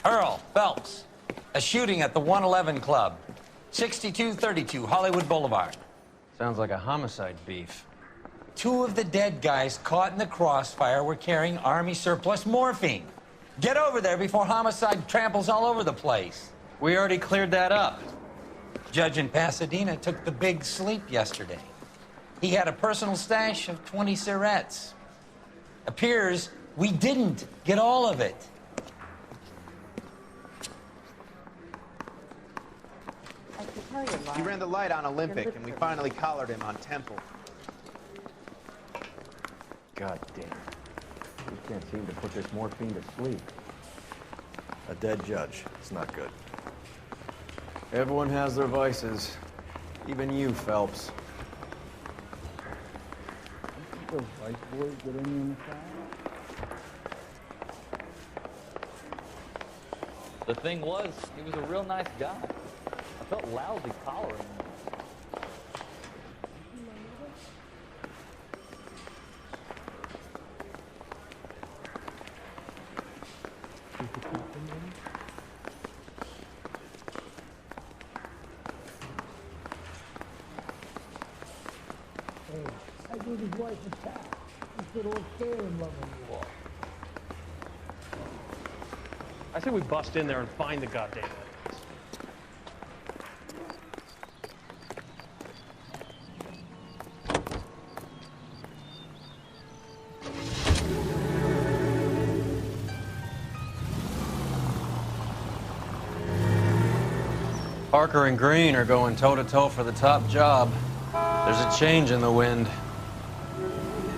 Earl Phelps, a shooting at the 111 Club, 6232 Hollywood Boulevard. Sounds like a homicide beef. 2 of the dead guys caught in the crossfire were carrying Army surplus morphine. Get over there before homicide tramples all over the place. We already cleared that up. Judge in Pasadena took the big sleep yesterday. He had a personal stash of 20 cigarettes. Appears we didn't get all of it. He ran the light on Olympic, and we finally collared him on Temple. God damn. We can't seem to put this morphine to sleep. A dead judge. It's not good. Everyone has their vices. Even you, Phelps. Those vice boys get any on the side? The thing was, he was a real nice guy. I felt lousy collaring him. I gave his wife a tap. He said, okay, I'm loving you all. I say we bust in there and find the goddamn evidence. Parker and Green are going toe-to-toe for the top job. There's a change in the wind.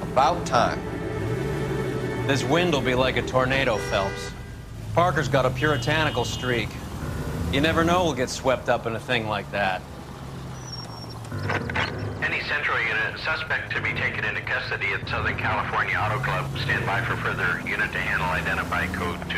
About time. This wind will be like a tornado, Phelps. Parker's got a puritanical streak. You never know we'll get swept up in a thing like that. Any Central unit, suspect to be taken into custody at Southern California Auto Club. Stand by for further unit to handle identify code 2.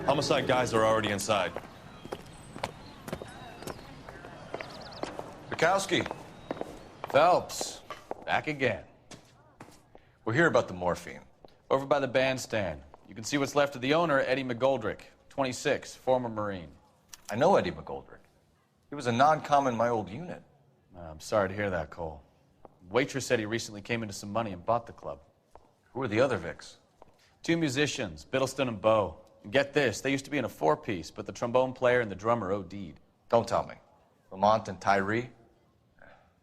Homicide guys are already inside. Bukowski. Phelps, back again. We're here about the morphine. Over by the bandstand. You can see what's left of the owner, Eddie McGoldrick, 26, former Marine. I know Eddie McGoldrick. He was a non-com in my old unit. I'm sorry to hear that, Cole. Waitress said he recently came into some money and bought the club. Who are the other Vics? 2 musicians, Biddleston and Bowe. And get this, they used to be in a 4-piece, but the trombone player and the drummer OD'd. Don't tell me. Lamont and Tyree?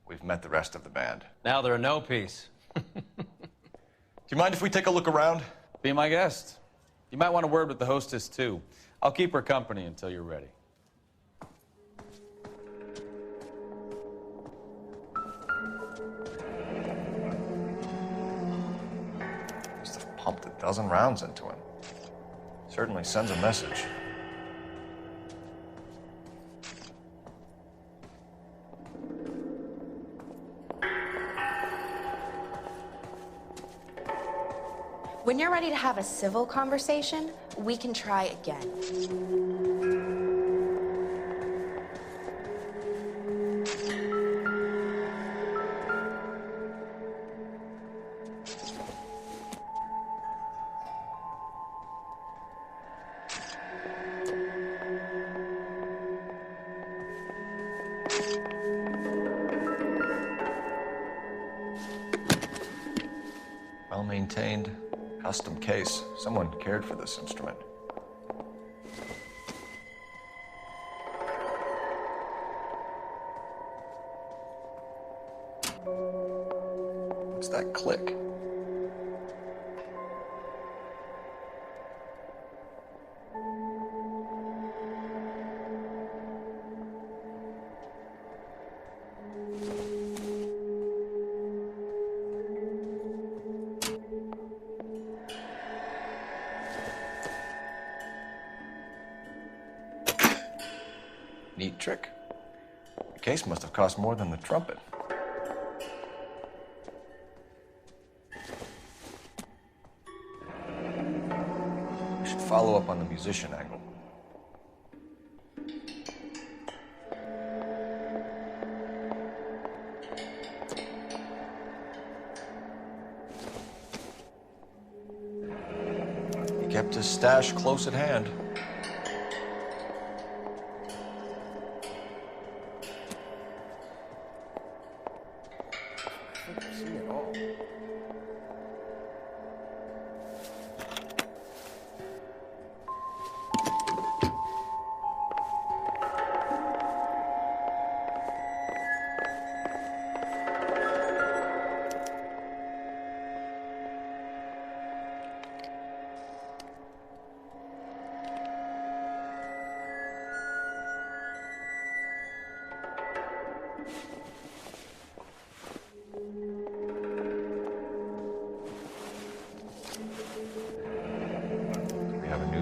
We've met the rest of the band. Now they're a no-piece. Do you mind if we take a look around? Be my guest. You might want a word with the hostess, too. I'll keep her company until you're ready. Must have pumped a dozen rounds into him. Certainly sends a message. When you're ready to have a civil conversation, we can try again. Well-maintained, custom case. Someone cared for this instrument. What's that click? Neat trick. The case must have cost more than the trumpet. We should follow up on the musician angle. He kept his stash close at hand.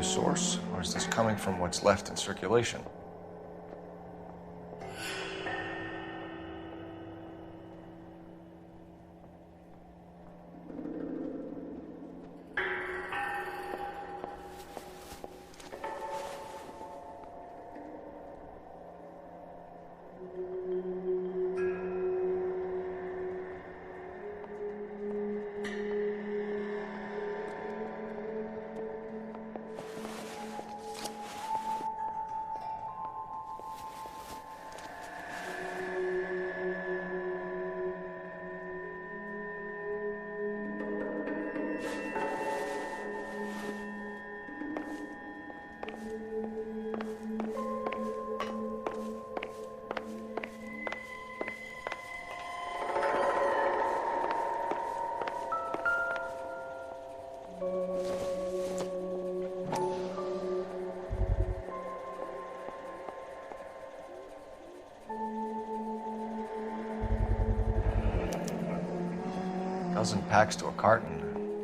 Source, or is this coming from what's left in circulation? Dozen packs to a carton,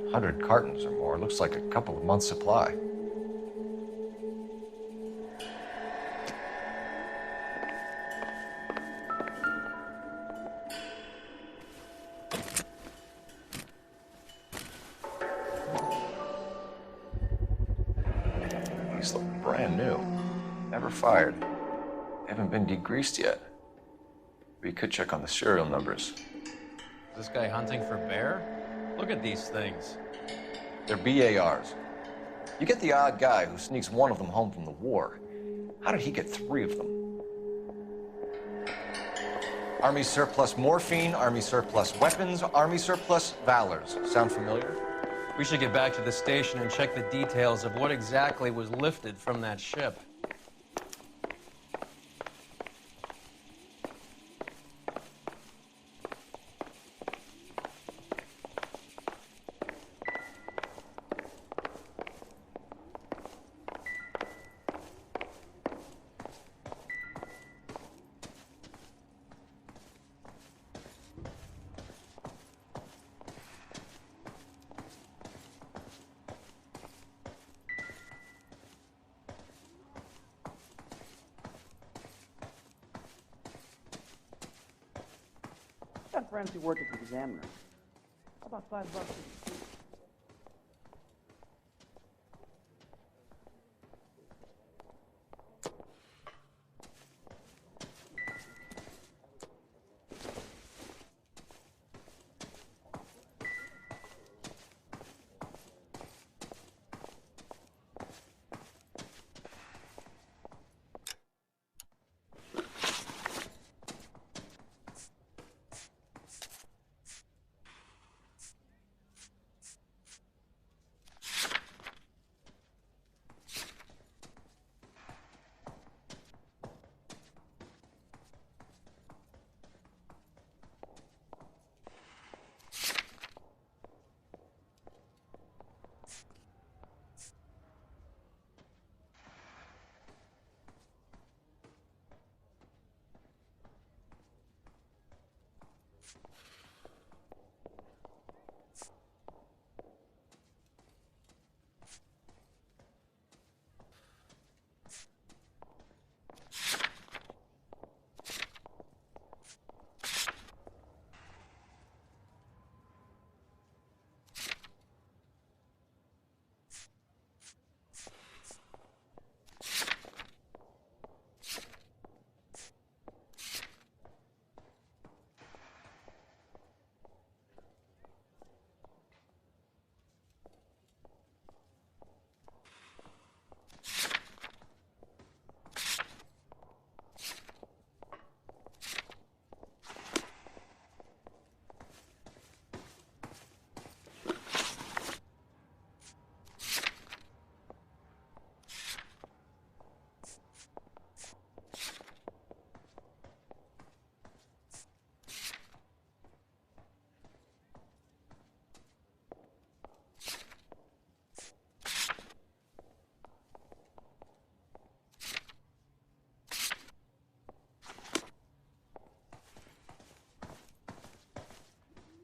100 cartons or more. Looks like a couple of months' supply. These look brand new. Never fired. Haven't been degreased yet. We could check on the serial numbers. Is this guy hunting for bear? Look at these things. They're BARs. You get the odd guy who sneaks one of them home from the war. How did he get 3 of them? Army surplus morphine, Army surplus weapons, Army surplus valors. Sound familiar? We should get back to the station and check the details of what exactly was lifted from that ship. Got friends who work at the Examiner. How about $5?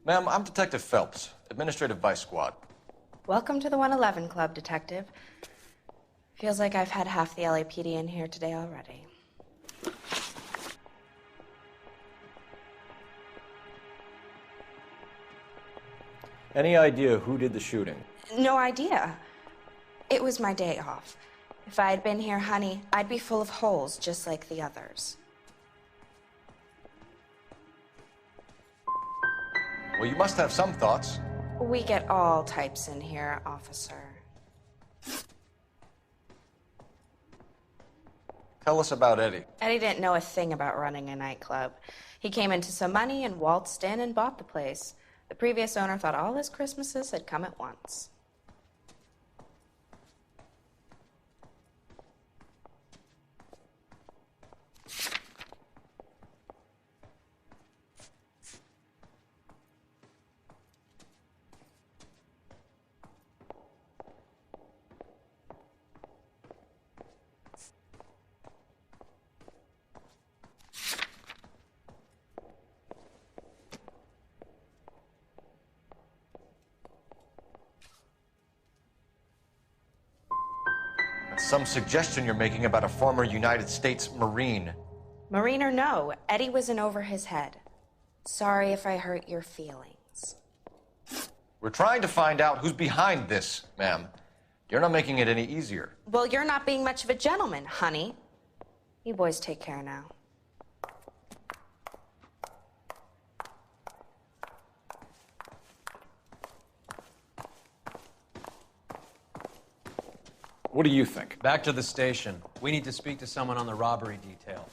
Ma'am, I'm Detective Phelps, Administrative Vice Squad. Welcome to the 111 Club, Detective. Feels like I've had half the LAPD in here today already. Any idea who did the shooting? No idea. It was my day off. If I had been here, honey, I'd be full of holes just like the others. Well, you must have some thoughts. We get all types in here, officer. Tell us about Eddie. Eddie didn't know a thing about running a nightclub. He came into some money and waltzed in and bought the place. The previous owner thought all his Christmases had come at once. Some suggestion you're making about a former United States Marine. Marine or no, Eddie was in over his head. Sorry if I hurt your feelings. We're trying to find out who's behind this, ma'am. You're not making it any easier. Well, you're not being much of a gentleman, honey. You boys take care now. What do you think? Back to the station. We need to speak to someone on the robbery detail.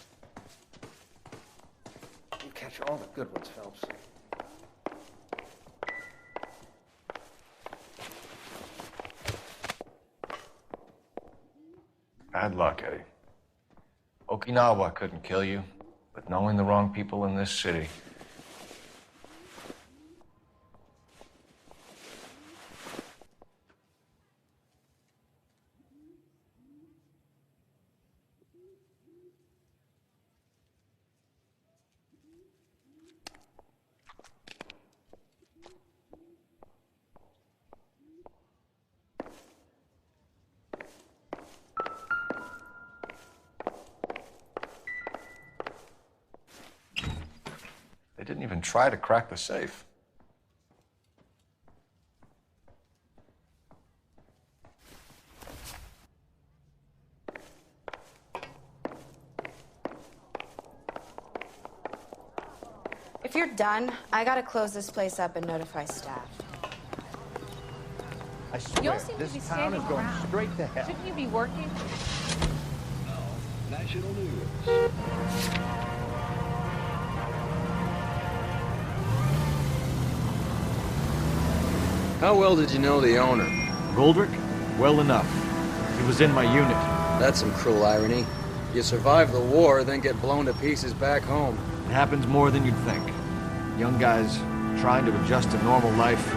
You catch all the good ones, Phelps. Bad luck, Eddie. Okinawa couldn't kill you, but knowing the wrong people in this city. They didn't even try to crack the safe. If you're done, I gotta close this place up and notify staff. I You all swear, seem to this be town is standing going around. straight to hell. Shouldn't you be working? National news. How well did you know the owner? Goldrick? Well enough. He was in my unit. That's some cruel irony. You survive the war, then get blown to pieces back home. It happens more than you'd think. Young guys trying to adjust to normal life,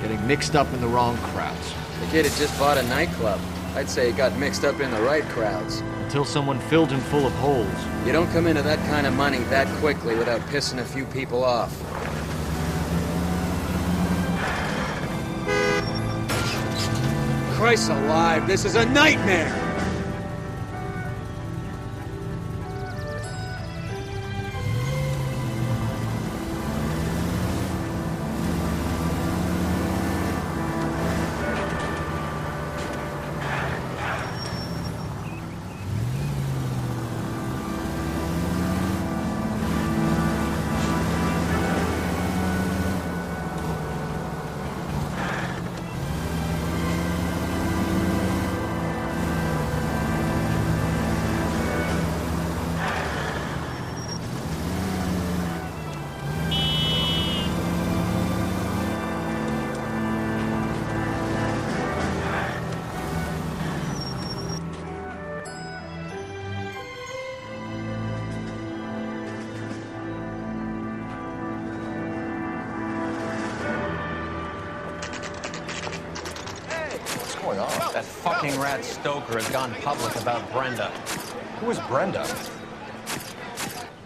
getting mixed up in the wrong crowds. The kid had just bought a nightclub. I'd say he got mixed up in the right crowds. Until someone filled him full of holes. You don't come into that kind of money that quickly without pissing a few people off. Christ alive, this is a nightmare! That fucking rat Stoker has gone public about Brenda. Who is Brenda?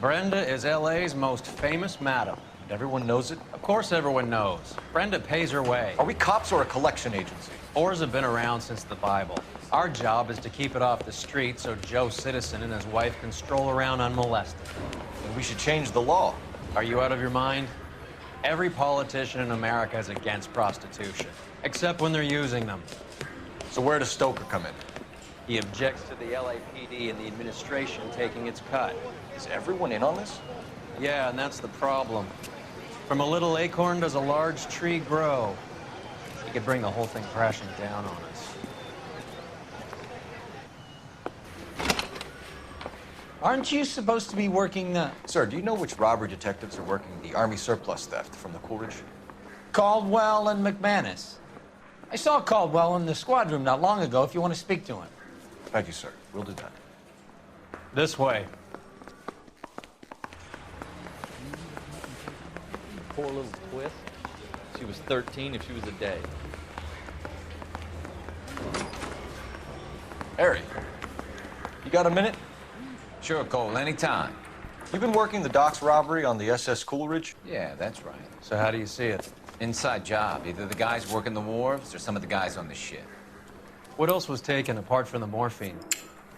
Brenda is LA's most famous madam. Everyone knows it? Of course everyone knows. Brenda pays her way. Are we cops or a collection agency? Whores have been around since the Bible. Our job is to keep it off the street so Joe Citizen and his wife can stroll around unmolested. And we should change the law. Are you out of your mind? Every politician in America is against prostitution, except when they're using them. So where does Stoker come in? He objects to the LAPD and the administration taking its cut. Is everyone in on this? Yeah, and that's the problem. From a little acorn does a large tree grow. He could bring the whole thing crashing down on us. Aren't you supposed to be working the... Sir, do you know which robbery detectives are working the Army surplus theft from the Coolidge? Caldwell and McManus. I saw Caldwell in the squad room not long ago if you want to speak to him. Thank you, sir. We'll do that. This way. Poor little twist. She was 13 if she was a day. Harry, you got a minute? Sure, Cole, anytime. You've been working the docks robbery on the SS Coolidge? Yeah, that's right. So how do you see it? Inside job. Either the guys working the wharves or some of the guys on the ship. What else was taken apart from the morphine?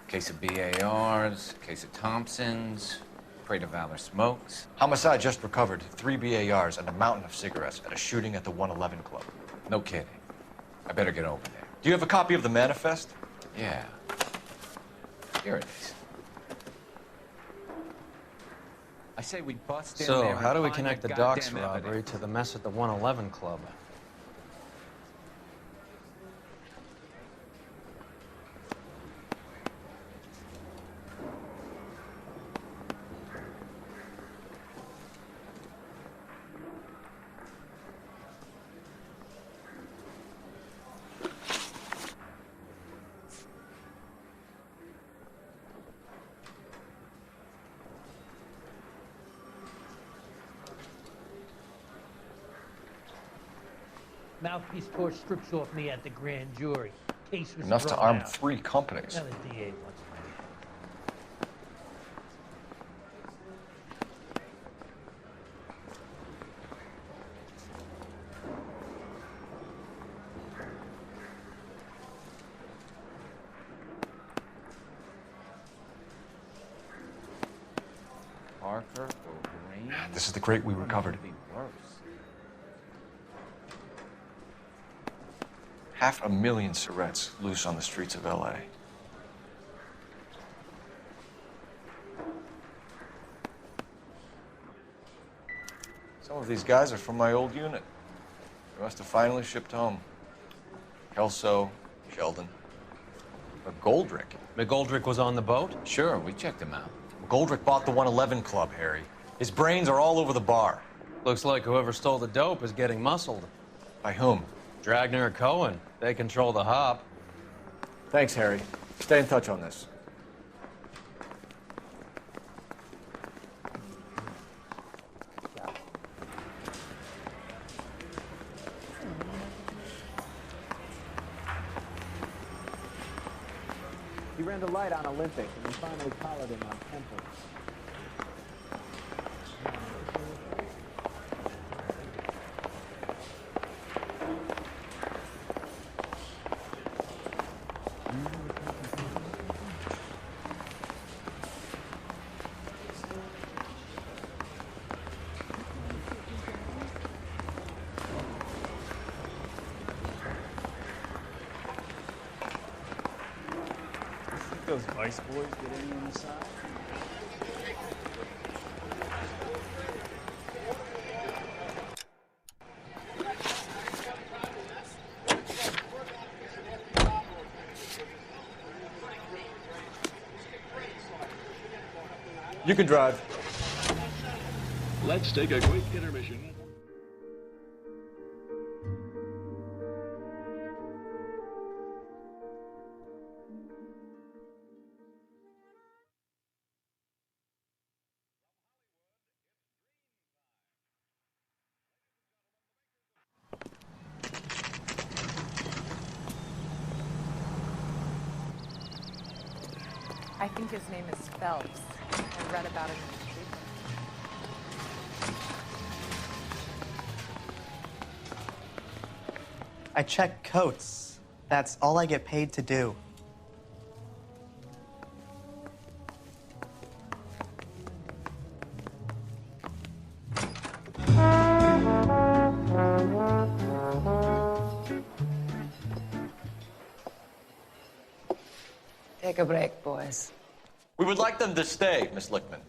Case of BARs, case of Thompsons, crate of Valor smokes. Homicide just recovered 3 BARs and a mountain of cigarettes at a shooting at the 111 Club. No kidding. I better get over there. Do you have a copy of the manifest? Yeah. Here it is. I say we bust in there. So, and how do we find connect the that docks goddamn robbery evidence. to the mess at the 111 Club? Mouthpiece tore strips off me at the grand jury. Case was Enough to thrown arm out. 3 companies. Now the DA wants money. Parker or Green? This is the crate we recovered. Could be worse. 500,000 cigarettes loose on the streets of LA. Some of these guys are from my old unit. They must have finally shipped home. Kelso, Sheldon. But Goldrick. McGoldrick was on the boat? Sure, we checked him out. Goldrick bought the 111 Club, Harry. His brains are all over the bar. Looks like whoever stole the dope is getting muscled. By whom? Dragner or Cohen. They control the hop. Thanks, Harry. Stay in touch on this. He ran the light on Olympic, and we finally collared him on Temple. Those Vice boys get in on the side. You can drive. Let's take a quick intermission. I think his name is Phelps. I read about him in the paper. I check coats. That's all I get paid to do. Take a break, boys. We would like them to stay, Miss Lickman.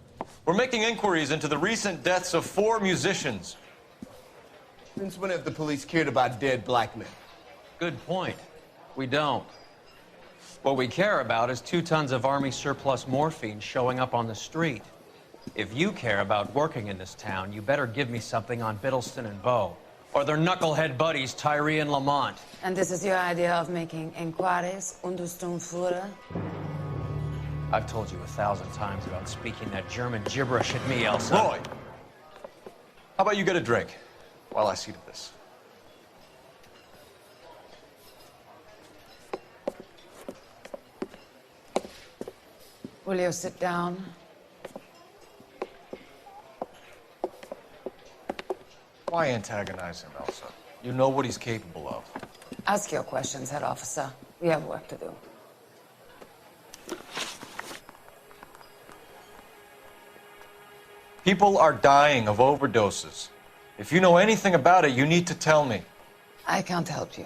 We're making inquiries into the recent deaths of 4 musicians. Since when have the police cared about dead black men? Good point. We don't. What we care about is 2 tons of Army surplus morphine showing up on the street. If you care about working in this town, you better give me something on Biddleston and Bow, or their knucklehead buddies, Tyree and Lamont. And this is your idea of making inquiries, Untersturmführer? I've told you 1,000 times about speaking that German gibberish at me, Elsa. Roy! How about you get a drink while I see to this? Will you sit down? Why antagonize him, Elsa? You know what he's capable of. Ask your questions, head officer. We have work to do. People are dying of overdoses. If you know anything about it, you need to tell me. I can't help you.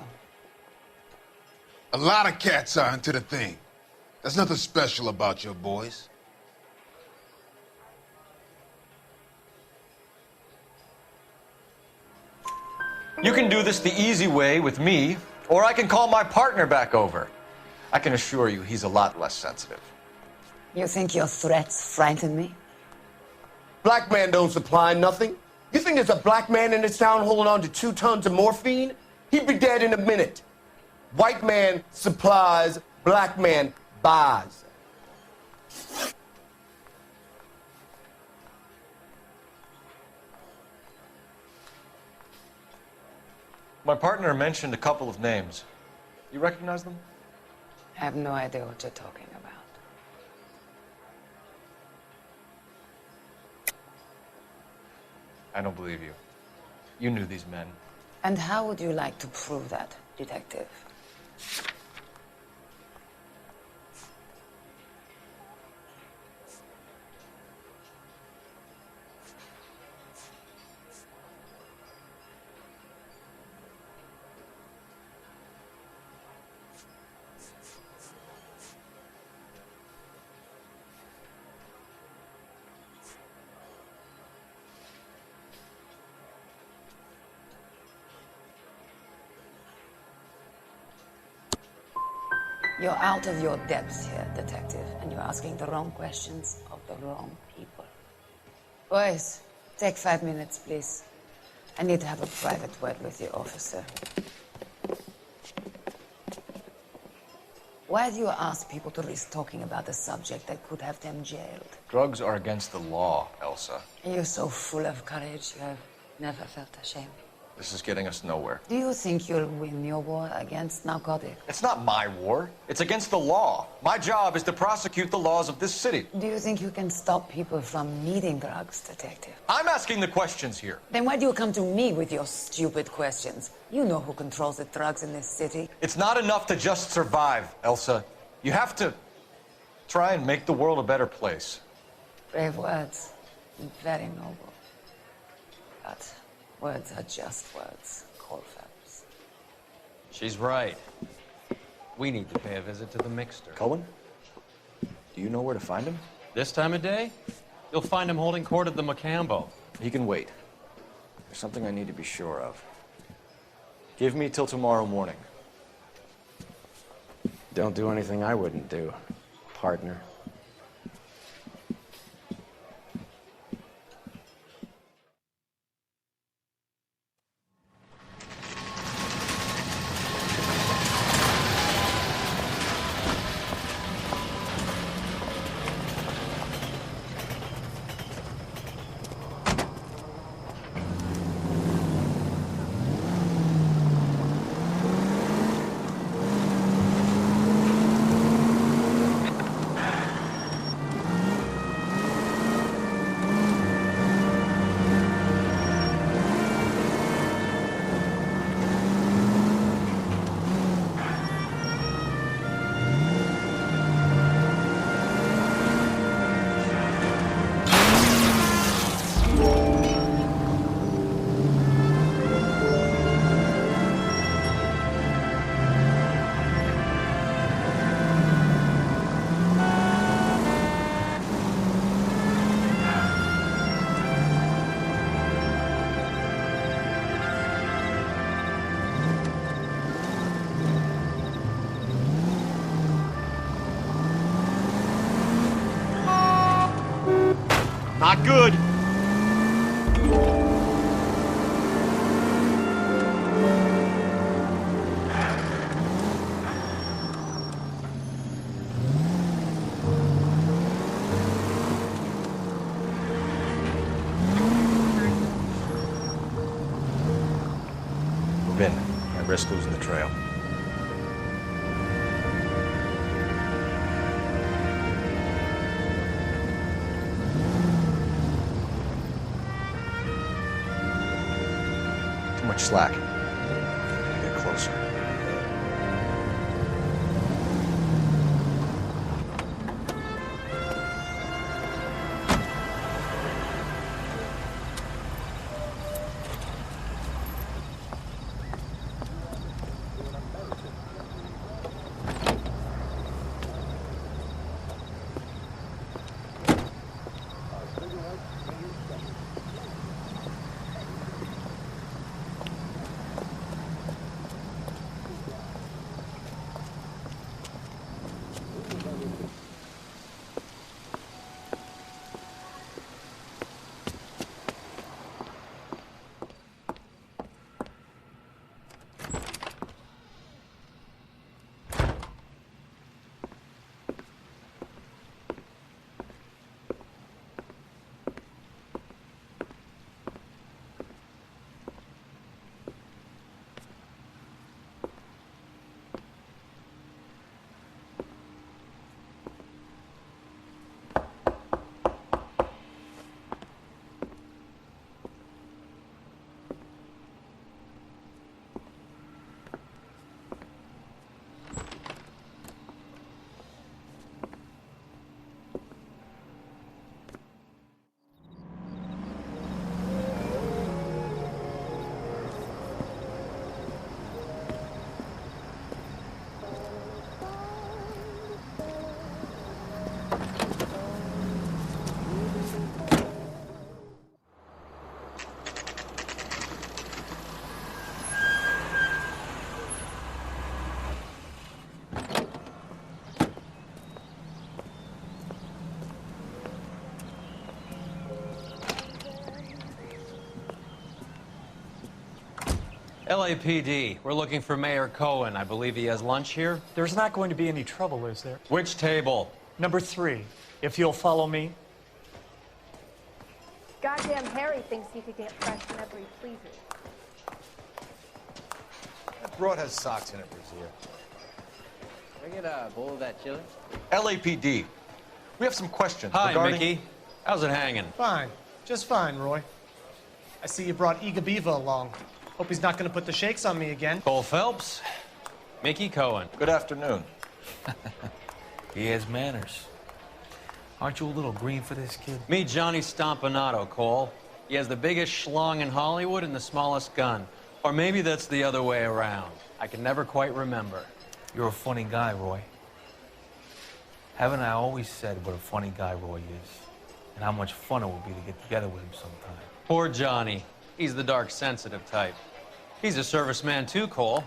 A lot of cats are into the thing. There's nothing special about your boys. You can do this the easy way with me, or I can call my partner back over. I can assure you he's a lot less sensitive. You think your threats frighten me? Black man don't supply nothing. You think there's a black man in this town holding on to 2 tons of morphine? He'd be dead in a minute. White man supplies, black man buys. My partner mentioned a couple of names. You recognize them? I have no idea what you're talking about. I don't believe you. You knew these men. And how would you like to prove that, detective? You're out of your depths here, detective, and you're asking the wrong questions of the wrong people. Boys, take 5 minutes, please. I need to have a private word with you, officer. Why do you ask people to risk talking about a subject that could have them jailed? Drugs are against the law, Elsa. You're so full of courage, you have never felt ashamed. This is getting us nowhere. Do you think you'll win your war against narcotics? It's not my war. It's against the law. My job is to prosecute the laws of this city. Do you think you can stop people from needing drugs, detective? I'm asking the questions here. Then why do you come to me with your stupid questions? You know who controls the drugs in this city. It's not enough to just survive, Elsa. You have to try and make the world a better place. Brave words. Very noble. But words are just words, Colfax. She's right. We need to pay a visit to the mixer. Cullen? Do you know where to find him? This time of day? You'll find him holding court at the Macambo. He can wait. There's something I need to be sure of. Give me till tomorrow morning. Don't do anything I wouldn't do, partner. Not good. Move in. I risk losing the trail. Too much slack. Get closer. LAPD, we're looking for Mayor Cohen. I believe he has lunch here. There's not going to be any trouble, is there? Which table? Number 3, if you'll follow me. Goddamn Harry thinks he could get fresh whenever he pleases. That broad has socks in it, Brazier. Can I get a bowl of that chili? LAPD, we have some questions Hi, regarding... Mickey. How's it hanging? Fine. Just fine, Roy. I see you brought Eager Beaver along. Hope he's not going to put the shakes on me again. Cole Phelps, Mickey Cohen. Good afternoon. He has manners. Aren't you a little green for this kid? Meet Johnny Stompanato, Cole. He has the biggest schlong in Hollywood and the smallest gun. Or maybe that's the other way around. I can never quite remember. You're a funny guy, Roy. Haven't I always said what a funny guy Roy is? And how much fun it would be to get together with him sometime. Poor Johnny. He's the dark, sensitive type. He's a serviceman too, Cole.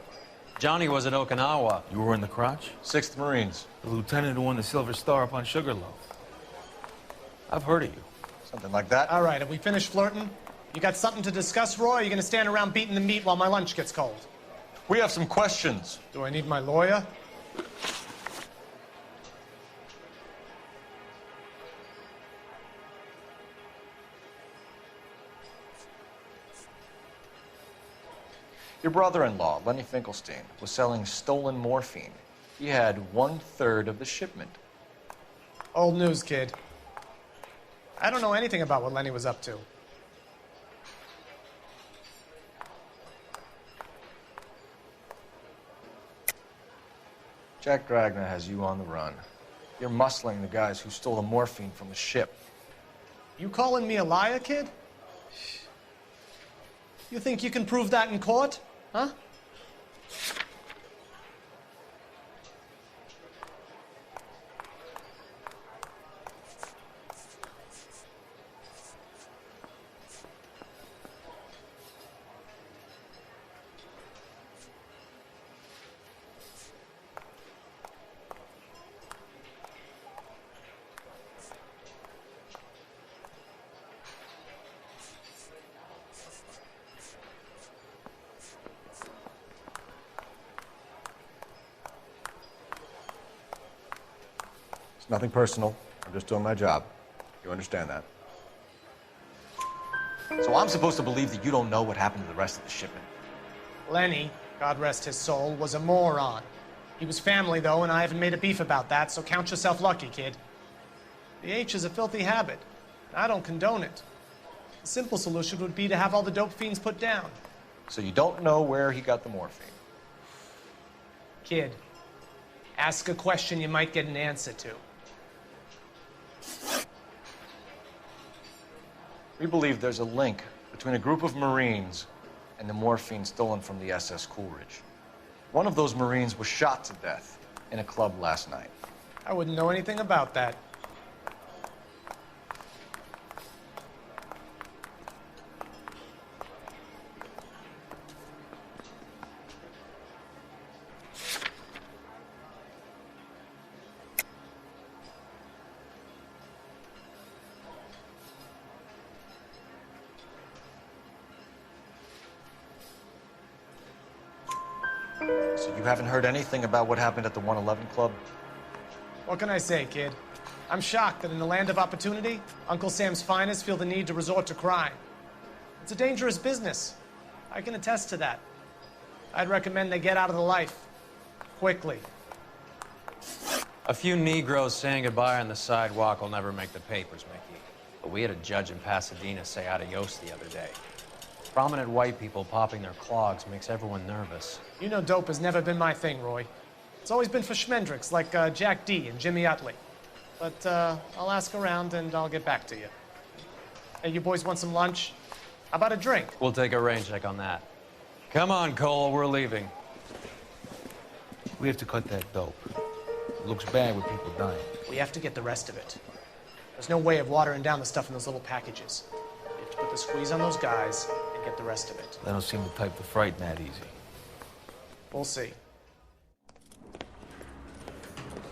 Johnny was at Okinawa. You were in the crotch? 6th Marines. The lieutenant who won the Silver Star up on Sugarloaf. I've heard of you. Something like that. All right, have we finished flirting? You got something to discuss, Roy, or are you going to stand around beating the meat while my lunch gets cold? We have some questions. Do I need my lawyer? Your brother-in-law, Lenny Finkelstein, was selling stolen morphine. He had 1/3 of the shipment. Old news, kid. I don't know anything about what Lenny was up to. Jack Dragna has you on the run. You're muscling the guys who stole the morphine from the ship. You calling me a liar, kid? You think you can prove that in court? Huh? Nothing personal. I'm just doing my job. You understand that? So I'm supposed to believe that you don't know what happened to the rest of the shipment? Lenny, God rest his soul, was a moron. He was family, though, and I haven't made a beef about that, so count yourself lucky, kid. The H is a filthy habit. I don't condone it. The simple solution would be to have all the dope fiends put down. So you don't know where he got the morphine? Kid, ask a question you might get an answer to. We believe there's a link between a group of Marines and the morphine stolen from the SS Coolidge. One of those Marines was shot to death in a club last night. I wouldn't know anything about that. So you haven't heard anything about what happened at the 111 Club? What can I say, kid? I'm shocked that in the land of opportunity, Uncle Sam's finest feel the need to resort to crime. It's a dangerous business. I can attest to that. I'd recommend they get out of the life. Quickly. A few Negroes saying goodbye on the sidewalk will never make the papers, Mickey. But we had a judge in Pasadena say adios the other day. Prominent white people popping their clogs makes everyone nervous. You know dope has never been my thing, Roy. It's always been for schmendricks like Jack D. and Jimmy Utley. But I'll ask around and I'll get back to you. Hey, you boys want some lunch? How about a drink? We'll take a rain check on that. Come on, Cole, we're leaving. We have to cut that dope. It looks bad with people dying. We have to get the rest of it. There's no way of watering down the stuff in those little packages. You have to put the squeeze on those guys and get the rest of it. They don't seem the type to frighten that easy. We'll see.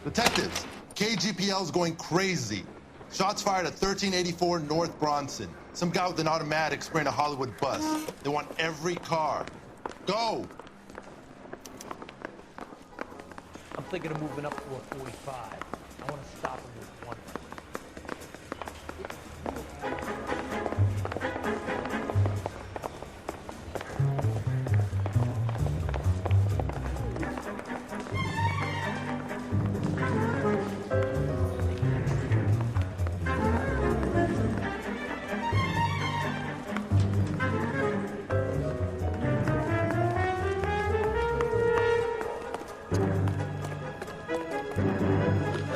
Detectives, KGPL's going crazy. Shots fired at 1384 North Bronson. Some guy with an automatic spraying a Hollywood bus. They want every car. Go! I'm thinking of moving up to a 45. I want to stop him with one.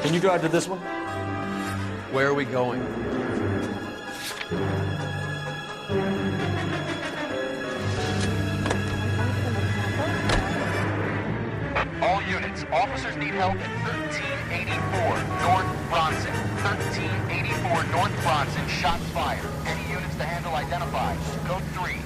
Can you drive to this one? Where are we going? All units, officers need help at 1384 North Bronson. 1384 North Bronson, shots fired. Any units to handle identify. Code 3.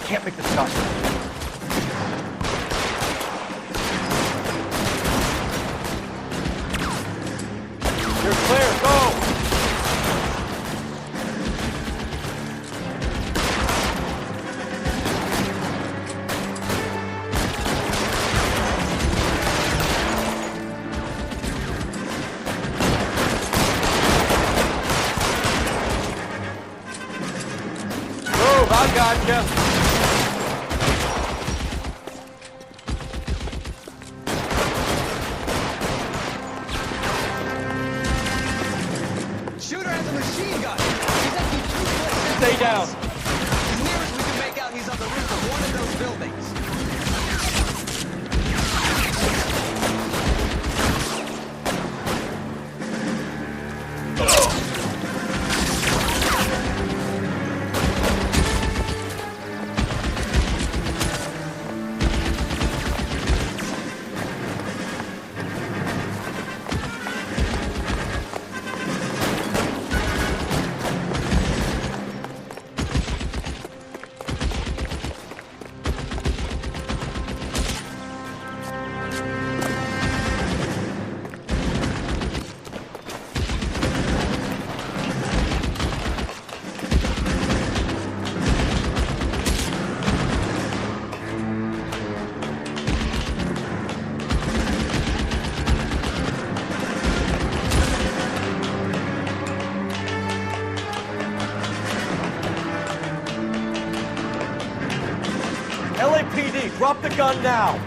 Can't make this shot. You're clear, go! Move, I gotcha. Shooter has a machine gun. He's empty 2 Stay down. He's near Drop the gun now!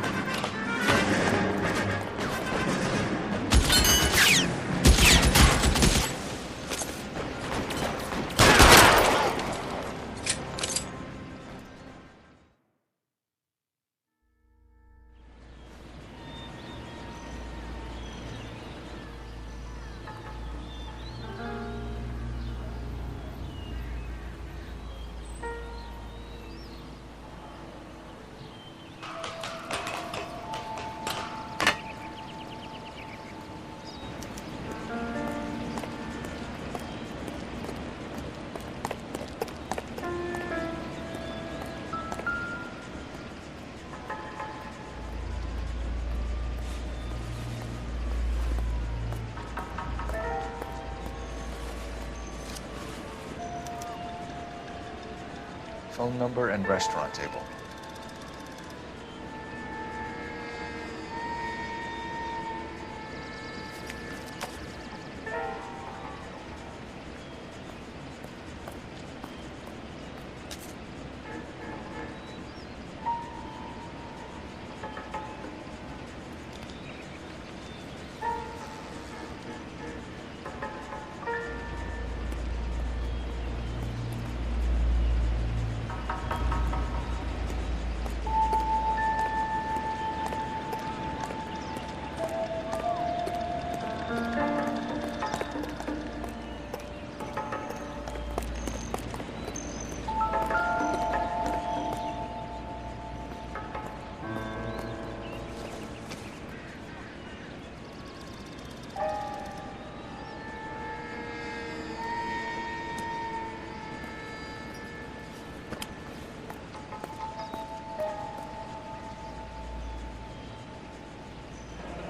Phone number and restaurant table.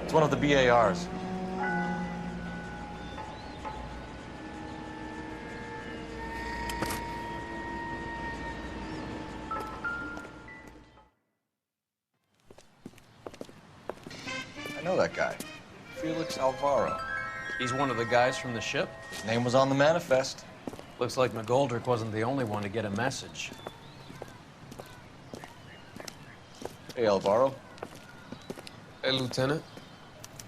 It's one of the BARs. I know that guy. Felix Alvaro. He's one of the guys from the ship? His name was on the manifest. Looks like McGoldrick wasn't the only one to get a message. Hey, Alvaro. Hey, Lieutenant.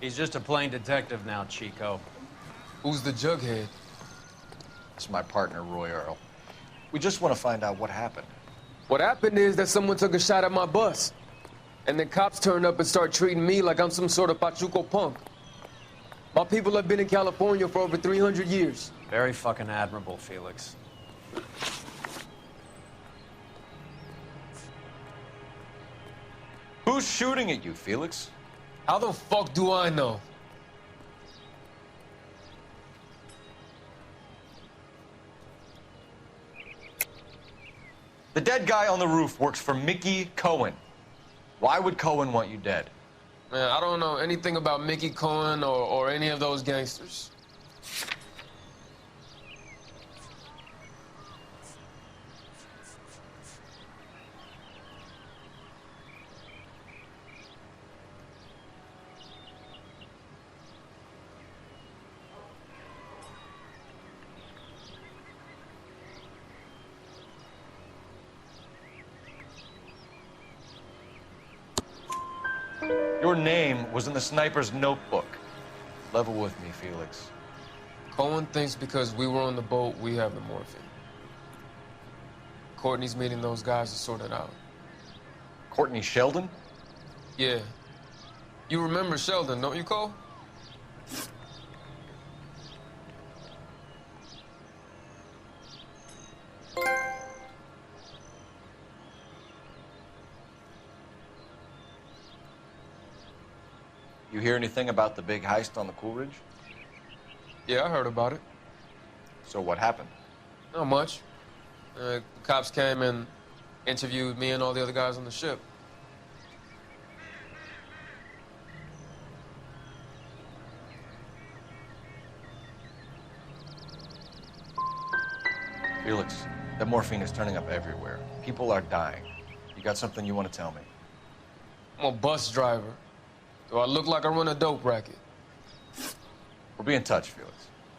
He's just a plain detective now, Chico. Who's the jughead? It's my partner, Roy Earl. We just want to find out what happened. What happened is that someone took a shot at my bus. And then cops turned up and start treating me like I'm some sort of Pachuco punk. My people have been in California for over 300 years. Very fucking admirable, Felix. Who's shooting at you, Felix? How the fuck do I know? The dead guy on the roof works for Mickey Cohen. Why would Cohen want you dead? Man, I don't know anything about Mickey Cohen or any of those gangsters. Your name was in the sniper's notebook. Level with me, Felix. Cohen thinks because we were on the boat, we have the morphine. Courtney's meeting those guys to sort it out. Courtney Sheldon? Yeah. You remember Sheldon, don't you, Cole? You hear anything about the big heist on the Coolidge? Yeah, I heard about it. So what happened? Not much. The cops came and interviewed me and all the other guys on the ship. Felix, that morphine is turning up everywhere. People are dying. You got something you want to tell me? I'm a bus driver. Do I look like I run a dope racket? We'll be in touch, Felix.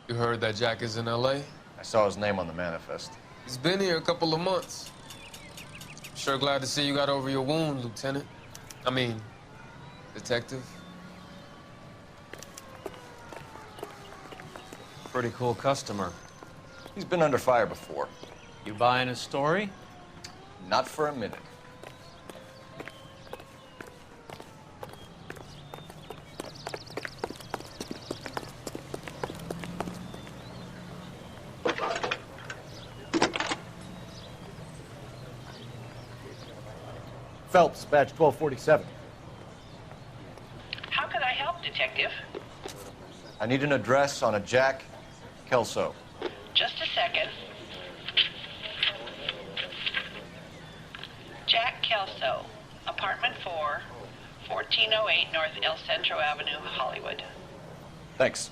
You heard that Jack is in L.A.? I saw his name on the manifest. He's been here a couple of months. Sure glad to see you got over your wound, Lieutenant. I mean, Detective. Pretty cool customer. He's been under fire before. You buying his story? Not for a minute. Phelps, badge 1247. How can I help, Detective? I need an address on a Jack Kelso. Just a second. Jack Kelso, apartment 4, 1408 North El Centro Avenue, Hollywood. Thanks.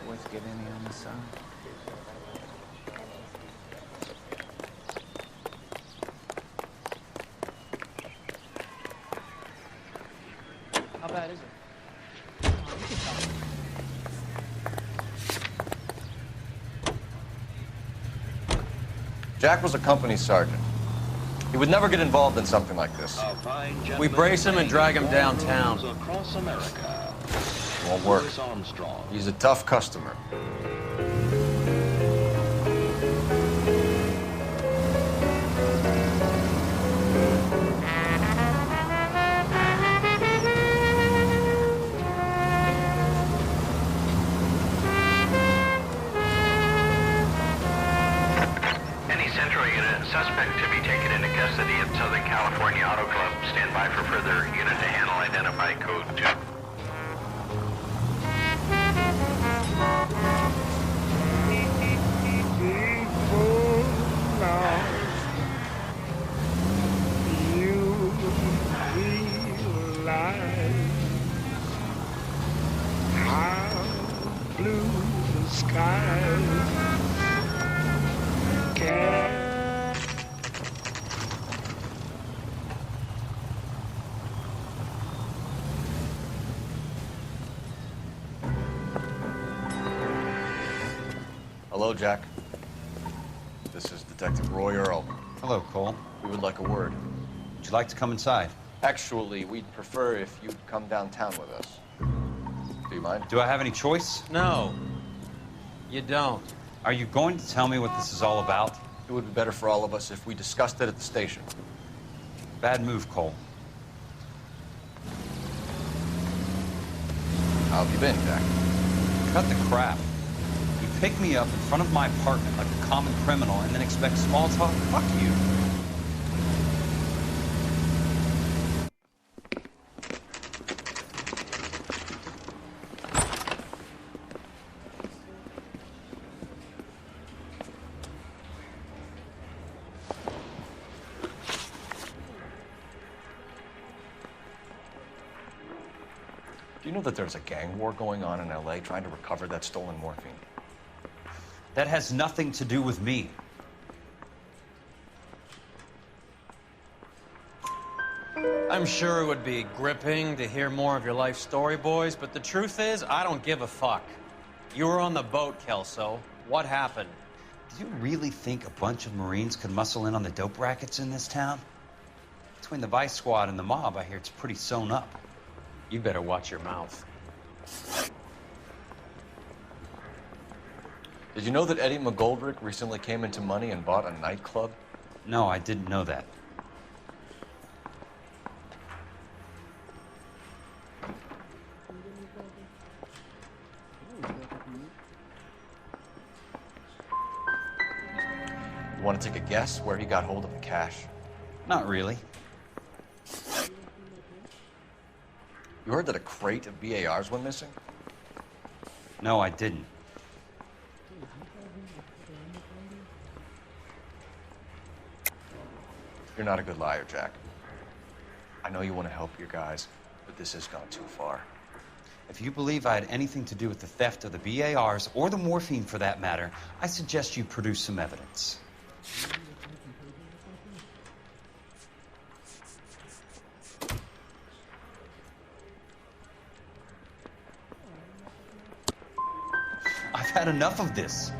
Boys get any on the side? How bad is it? Jack was a company sergeant. He would never get involved in something like this. We brace him and drag him downtown. Across America. Won't work. Louis Armstrong. He's a tough customer. Any Central unit, suspect to be taken into custody at Southern California Auto Club. Stand by for further unit to handle. Identify code 2. You realize how blue the sky can. Hello, Jack. This is Detective Roy Earl. Hello, Cole. We would like a word. Would you like to come inside? Actually, we'd prefer if you'd come downtown with us. Do you mind? Do I have any choice? No. You don't. Are you going to tell me what this is all about? It would be better for all of us if we discussed it at the station. Bad move, Cole. How have you been, Jack? Cut the crap. You pick me up in front of my apartment like a common criminal and then expect small talk? Fuck you. Do you know that there's a gang war going on in LA trying to recover that stolen morphine? That has nothing to do with me. I'm sure it would be gripping to hear more of your life story, boys, but the truth is, I don't give a fuck. You were on the boat, Kelso. What happened? Do you really think a bunch of Marines could muscle in on the dope rackets in this town? Between the Vice Squad and the mob, I hear it's pretty sewn up. You better watch your mouth. Did you know that Eddie McGoldrick recently came into money and bought a nightclub? No, I didn't know that. You want to take a guess where he got hold of the cash? Not really. You heard that a crate of BARs went missing? No, I didn't. You're not a good liar, Jack. I know you want to help your guys, but this has gone too far. If you believe I had anything to do with the theft of the BARs, or the morphine for that matter, I suggest you produce some evidence. had enough of this.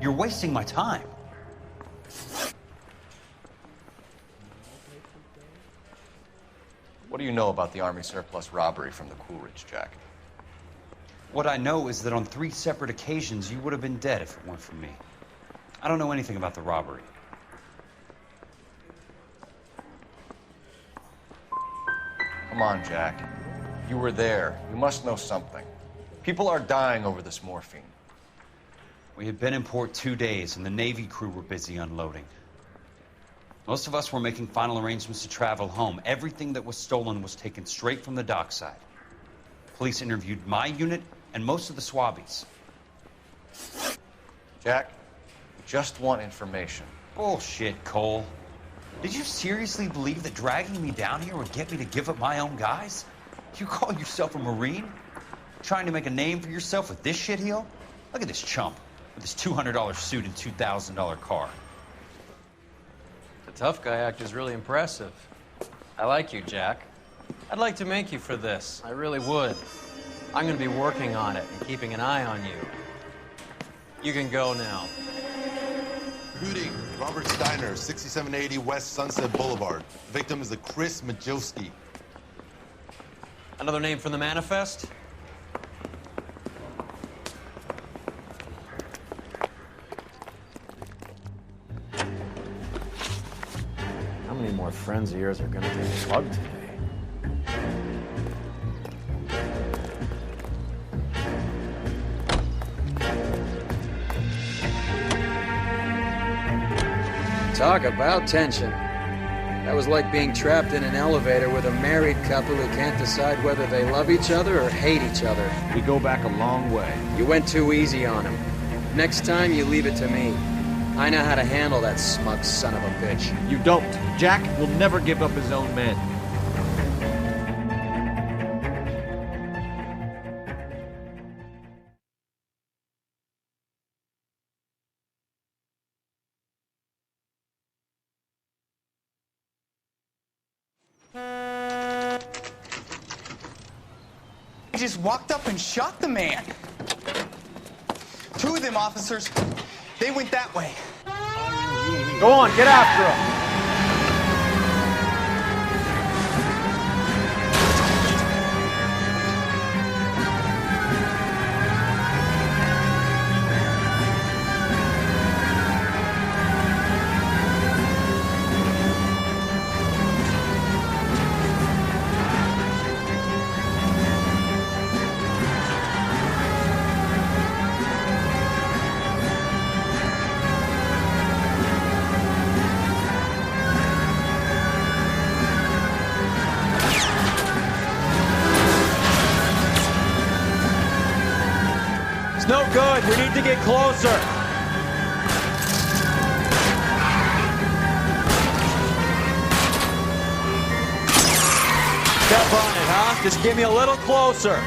You're wasting my time. What do you know about the Army surplus robbery from the Coolidge, Jack? What I know is that on 3 separate occasions, you would have been dead if it weren't for me. I don't know anything about the robbery. Come on, Jack. You were there. You must know something. People are dying over this morphine. We had been in port 2 days, and the Navy crew were busy unloading. Most of us were making final arrangements to travel home. Everything that was stolen was taken straight from the dockside. Police interviewed my unit and most of the swabbies. Jack, we just want information. Bullshit, Cole. Did you seriously believe that dragging me down here would get me to give up my own guys? You call yourself a Marine? Trying to make a name for yourself with this shitheel? Look at this chump with his $200 suit and $2,000 car. The tough guy act is really impressive. I like you, Jack. I'd like to make you for this. I really would. I'm going to be working on it and keeping an eye on you. You can go now. Shooting, Robert Steiner, 6780 West Sunset Boulevard. The victim is a Chris Majowski. Another name from the manifest? How many more friends of yours are going to get slugged today? Talk about tension. That was like being trapped in an elevator with a married couple who can't decide whether they love each other or hate each other. We go back a long way. You went too easy on him. Next time, you leave it to me. I know how to handle that smug son of a bitch. You don't. Jack will never give up his own men. He just walked up and shot the man. 2 of them officers, they went that way. Go on, get after him. It's no good. We need to get closer. Step on it, huh? Just get me a little closer.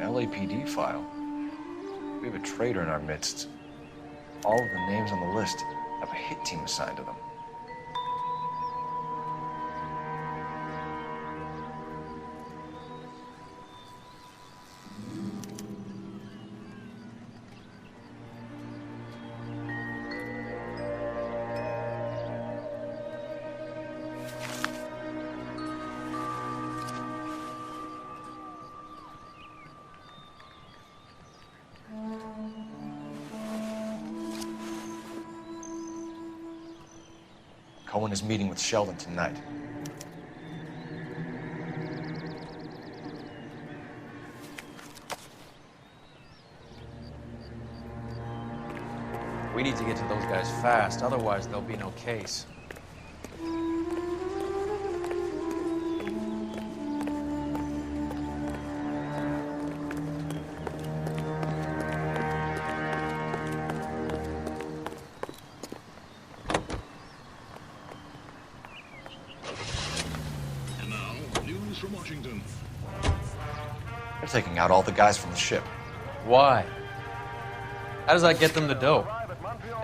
LAPD file. We have a traitor in our midst. All of the names on the list have a hit team assigned to them. Cohen is meeting with Sheldon tonight. We need to get to those guys fast, otherwise there'll be no case. And now, news from Washington. They're taking out all the guys from the ship. Why? How does that get them the dope?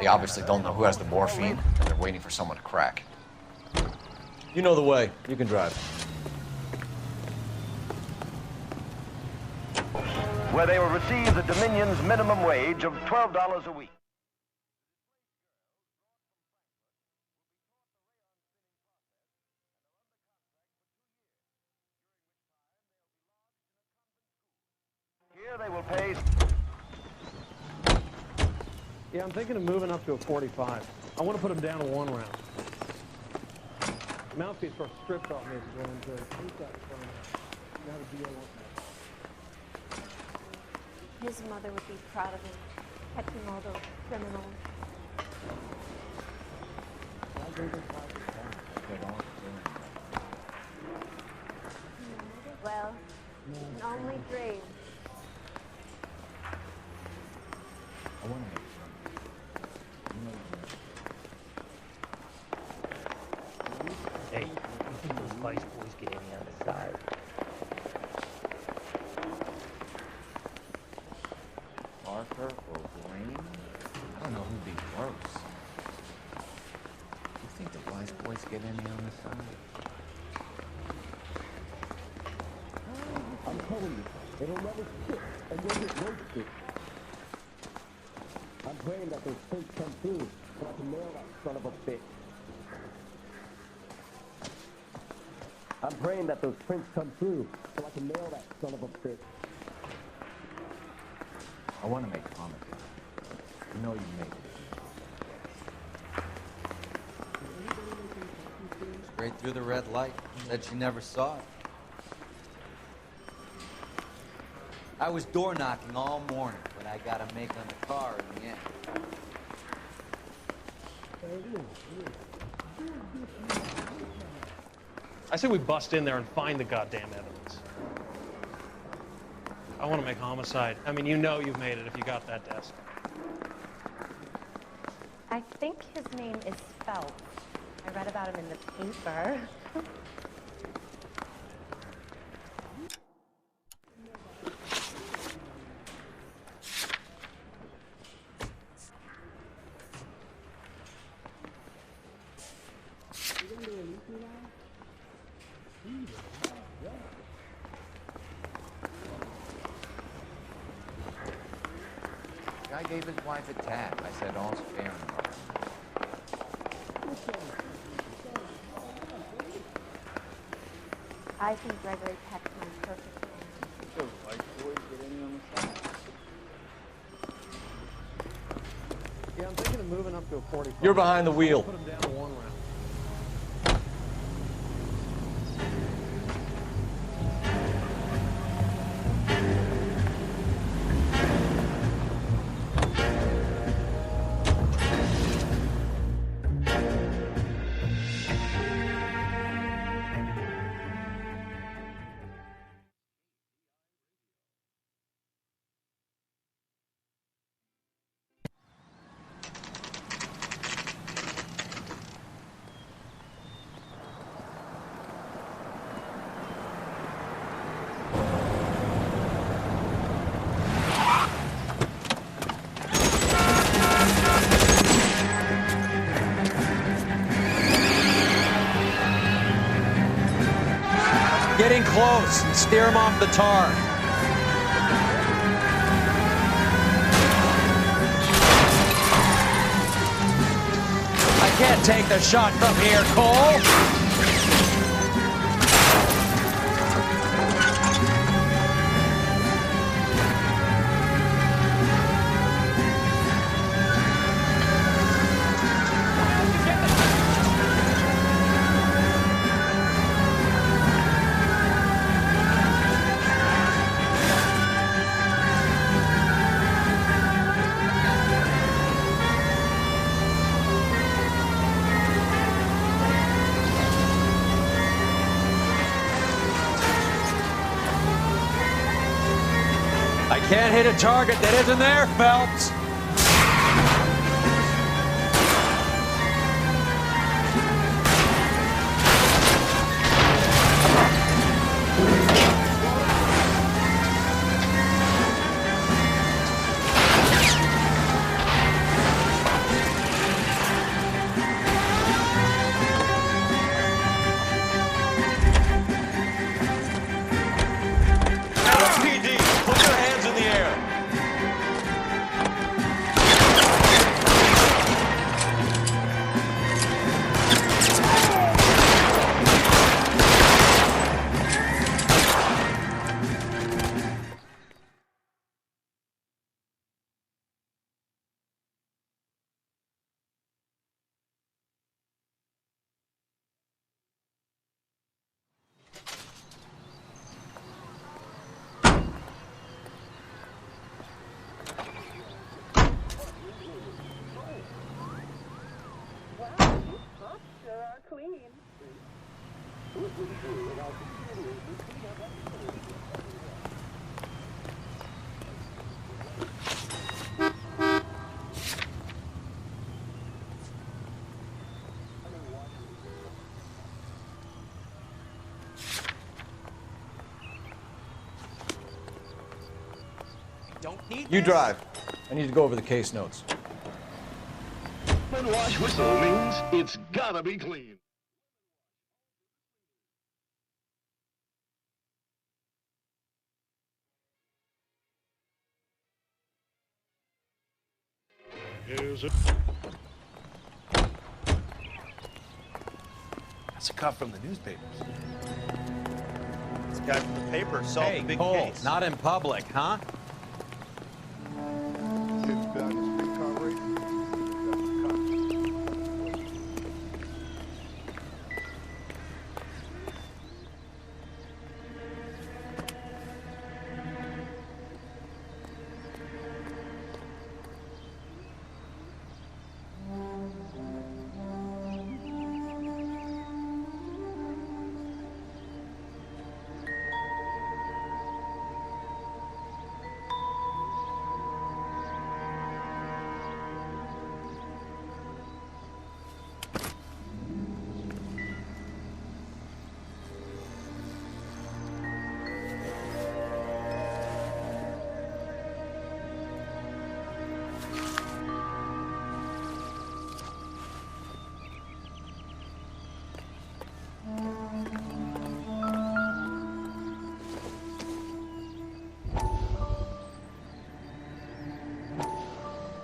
They obviously don't know who has the morphine, and they're waiting for someone to crack. You know the way. You can drive. Where they will receive the Dominion's minimum wage of $12 a week. Here they will pay... Yeah, I'm thinking of moving up to a 45. I want to put him down to 1 round. Mouthpiece for stripped off me is going good. Who's that from? Now the DA wants me. His mother would be proud of him, catching all those criminals. Well, you can only dream. Hey, you think those vice boys get any on the side? Parker or Blaine? I don't know who'd be worse. You think the wise boys get any on the side? I'm telling you, it'll never stick, and you'll get roasted. I'm praying that those prints come through, so I can nail that son of a bitch. I'm praying that those prints come through, so I can nail that son of a bitch. I want to make comments. You know you made it. Straight through the red light. Said she never saw it. I was door knocking all morning, but I got a make on the car in the end. I say we bust in there and find the goddamn evidence. I want to make homicide. I mean, you know you've made it if you got that desk. I think his name is Phelps. I read about him in the paper. Guy gave his wife a tap. I said all's fair in love. I think Gregory Peck's my perfect man. Those white boys get any on the side? Yeah, I'm thinking of moving up to a 45. You're behind the wheel. Put him down to 1 round. getting close. Steer him off the tar. I can't take the shot from here, Cole. I can't hit a target that isn't there, Phelps. You drive. I need to go over the case notes. Lemon wash whistle means it's gotta be clean. Here's it. That's a cut from the newspapers. This guy from the paper solved Hey, the big Cole, case. not in public, huh?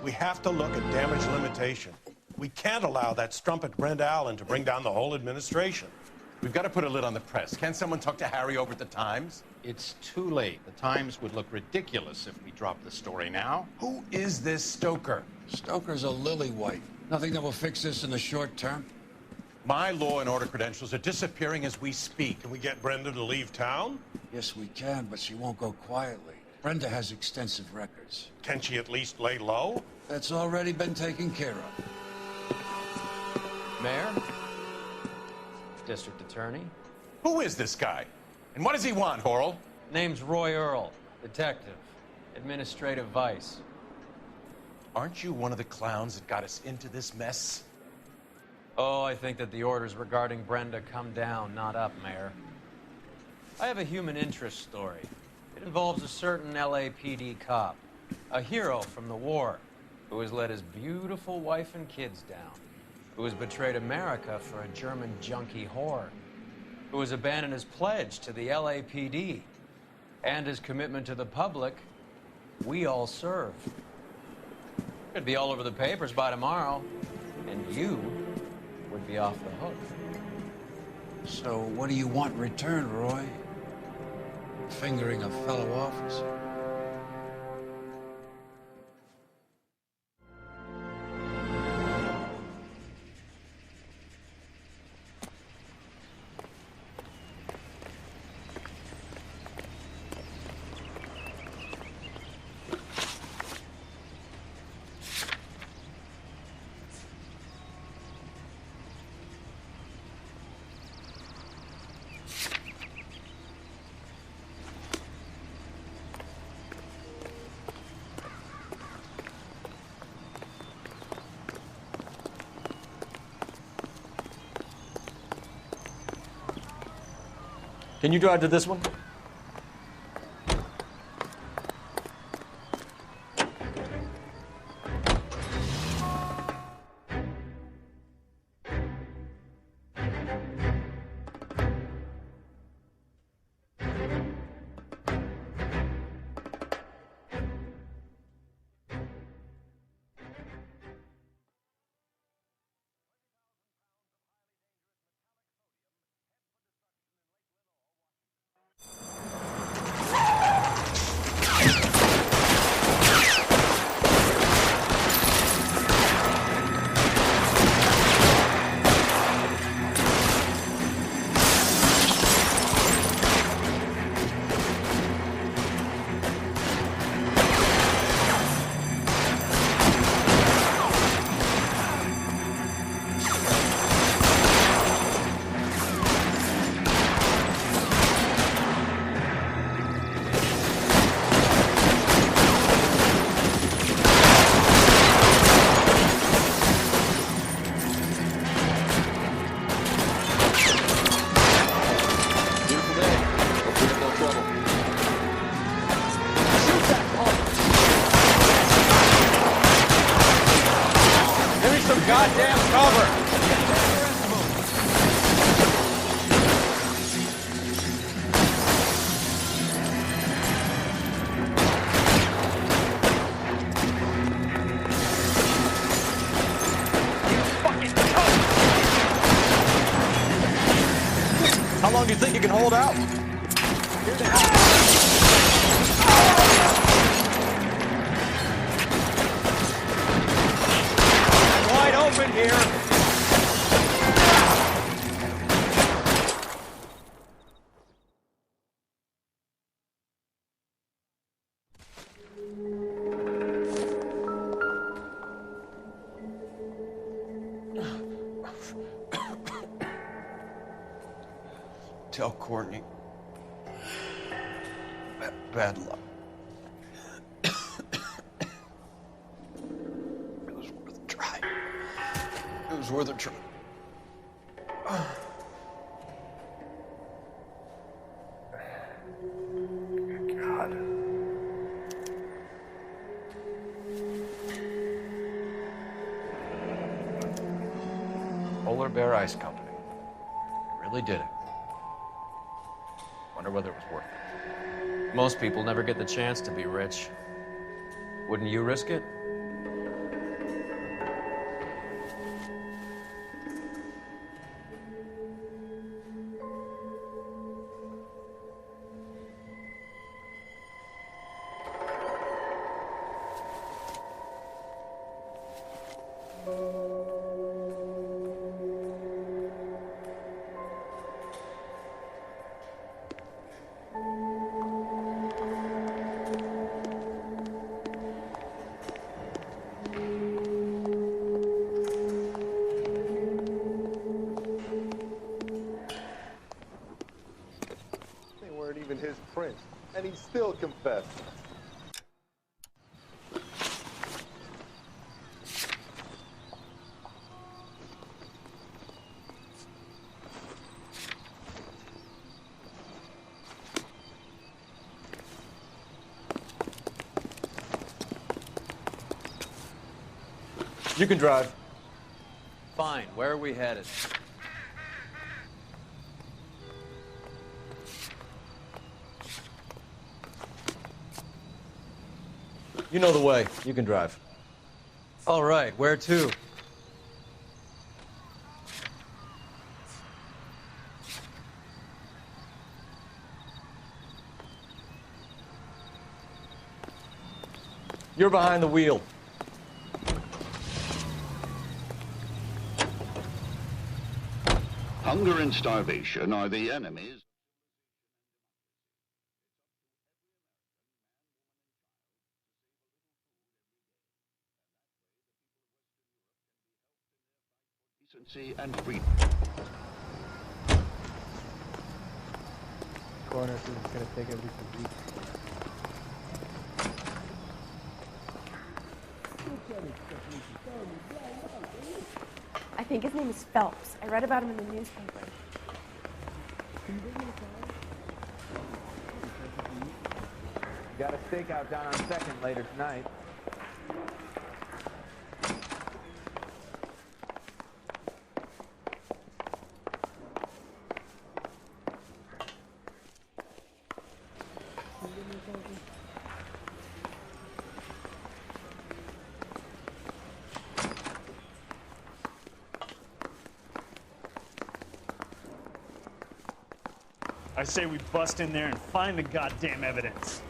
We have to look at damage limitation. We can't allow that strumpet Brenda Allen to bring down the whole administration. We've got to put a lid on the press. Can't someone talk to Harry over at the Times? It's too late. The Times would look ridiculous if we dropped the story now. Who is this Stoker? Stoker's a lily-white. Nothing that will fix this in the short term. My law and order credentials are disappearing as we speak. Can we get Brenda to leave town? Yes, we can, but she won't go quietly. Brenda has extensive records. Can she at least lay low? That's already been taken care of. Mayor? District Attorney? Who is this guy? And what does he want, Horrell? Name's Roy Earl, detective, administrative vice. Aren't you one of the clowns that got us into this mess? Oh, I think that the orders regarding Brenda come down, not up, Mayor. I have a human interest story. It involves a certain LAPD cop, a hero from the war, who has let his beautiful wife and kids down, who has betrayed America for a German junkie whore, who has abandoned his pledge to the LAPD and his commitment to the public we all serve. It'd be all over the papers by tomorrow, and you would be off the hook. So what do you want in return, Roy? Fingering a fellow officer? Can you drive to this one? Goddamn cover! How long do you think you can hold out? Wide open here. Tell Courtney. Bad luck. It was worth a try. It was worth a try. God. Polar Bear Ice Company. They really did it. Wonder whether it was worth it. Most people never get the chance to be rich. Wouldn't you risk it? Even his prints, and he still confessed. You can drive. Fine. Where are we headed? You know the way. You can drive. All right, where to? You're behind the wheel. Hunger and starvation are the enemies. Decency and freedom. Corner is gonna take every 2 weeks. I think his name is Phelps. I read about him in the newspaper. Got a stakeout down on 2nd later tonight. I say we bust in there and find the goddamn evidence.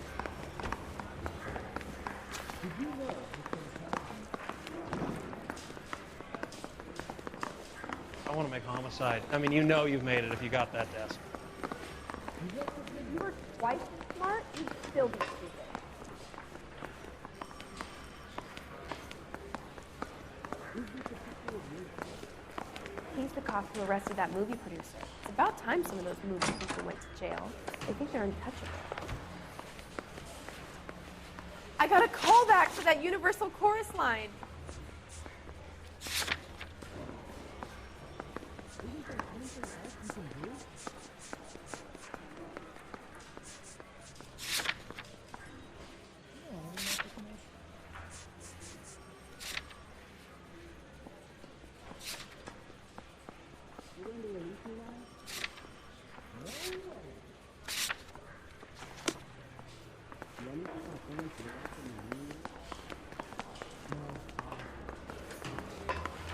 I want to make homicide. I mean, you know you've made it if you got that desk. If you were twice as smart, you'd still be stupid. He's the cop who arrested that movie producer. It's about time some of those movie people went to jail. They think they're untouchable. I got a call back for that Universal chorus line.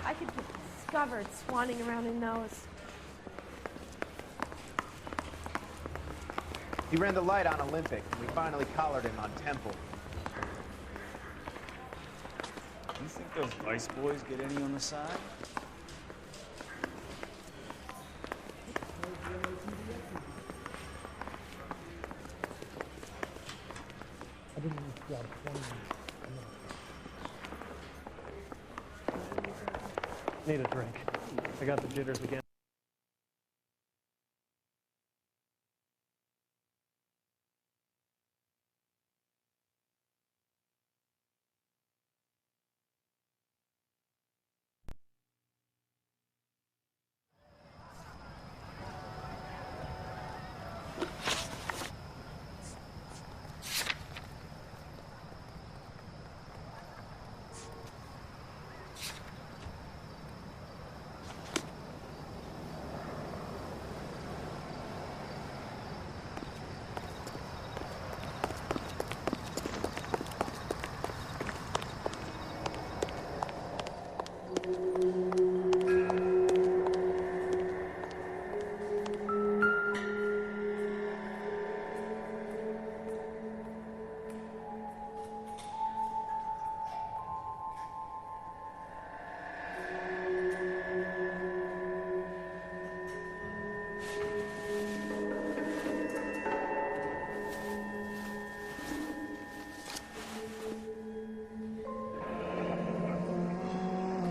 I could get discovered swanning around in those. He ran the light on Olympic, and we finally collared him on Temple. You think those Vice boys get any on the side? I didn't even grab 20 minutes. Need a drink. I got the jitters again.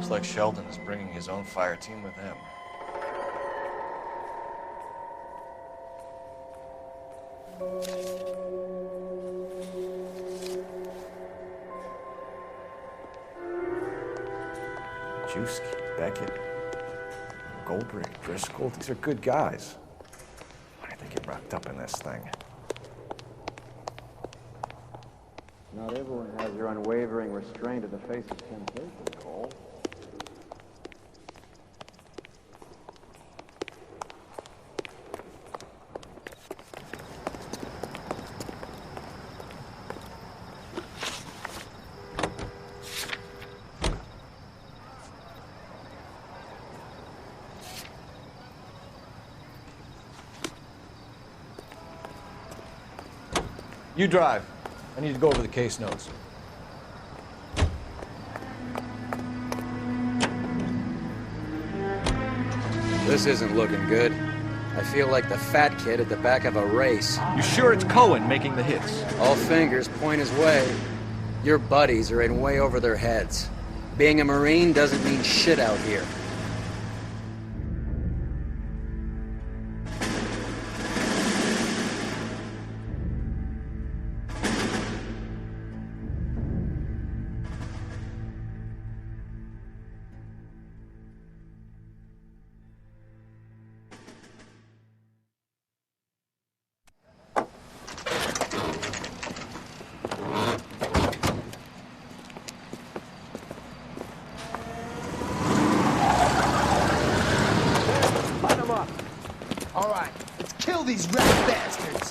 Looks like Sheldon is bringing his own fire team with him. Juski, Beckett, Goldberg, Driscoll, these are good guys. Why did they get wrapped up in this thing? Not everyone has your unwavering restraint in the face of temptation, Cole. You drive. I need to go over the case notes. This isn't looking good. I feel like the fat kid at the back of a race. You sure it's Cohen making the hits? All fingers point his way. Your buddies are in way over their heads. Being a Marine doesn't mean shit out here. These rat bastards!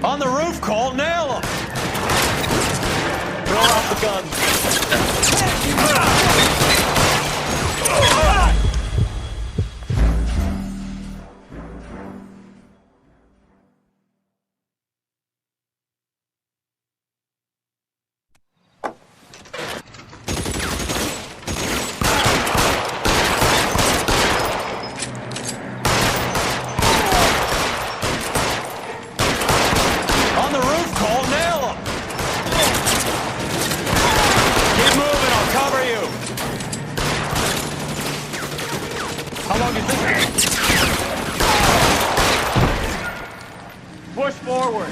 On the roof, Cole, nail him! Throw out the gun. Push forward.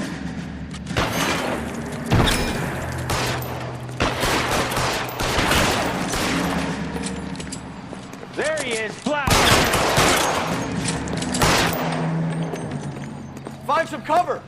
There he is, blast! Find some cover!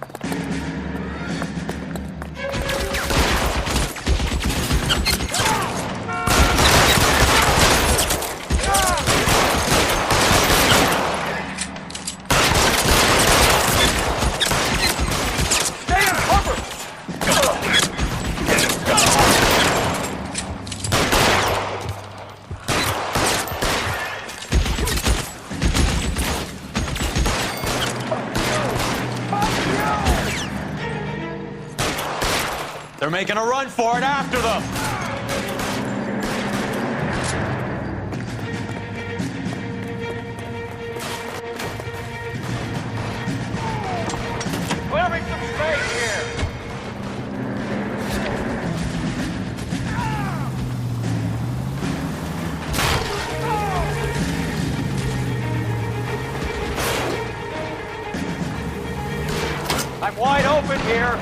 They're making a run for it after them. Clearing some space here! I'm wide open here.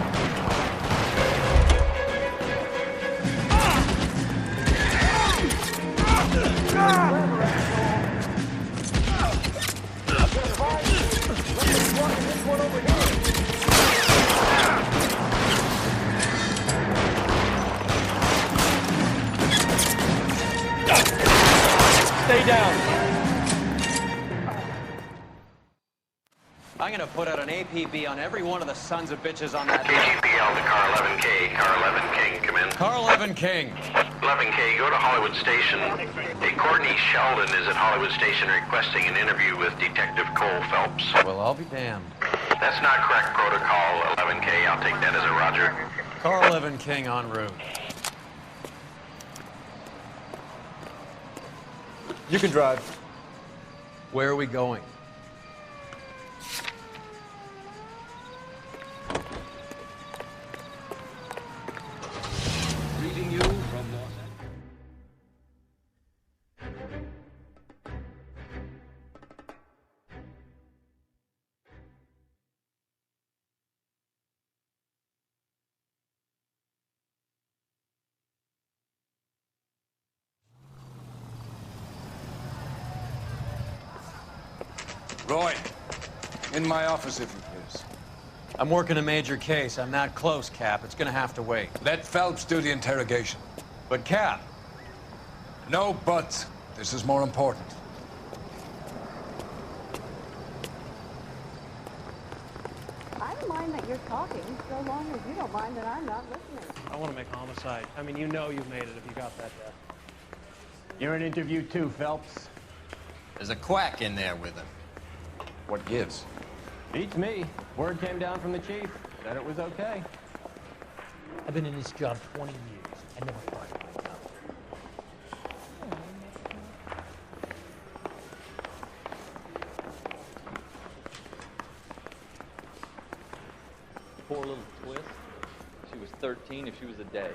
Stay down. I'm gonna put out an APB on every one of the sons of bitches on that list. KGPL to car 11K. Car 11 King, come in. Car 11 King. 11K, go to Hollywood Station. Hey, Courtney Sheldon is at Hollywood Station requesting an interview with Detective Cole Phelps. Well, I'll be damned. That's not correct protocol, 11K. I'll take that as a roger. Car 11 King en route. You can drive. Where are we going? Greeting you from Los Roy, in my office, if you please. I'm working a major case. I'm not close, Cap. It's gonna have to wait. Let Phelps do the interrogation. But, Cap... No buts. This is more important. I don't mind that you're talking, so long as you don't mind that I'm not listening. I want to make homicide. I mean, you know you've made it if you got that death. You're in interview too, Phelps. There's a quack in there with him. What gives? Beats me. Word came down from the chief. Said it was okay. I've been in this job 20 years. I never thought it might go. Poor little twist. She was 13 if she was a day.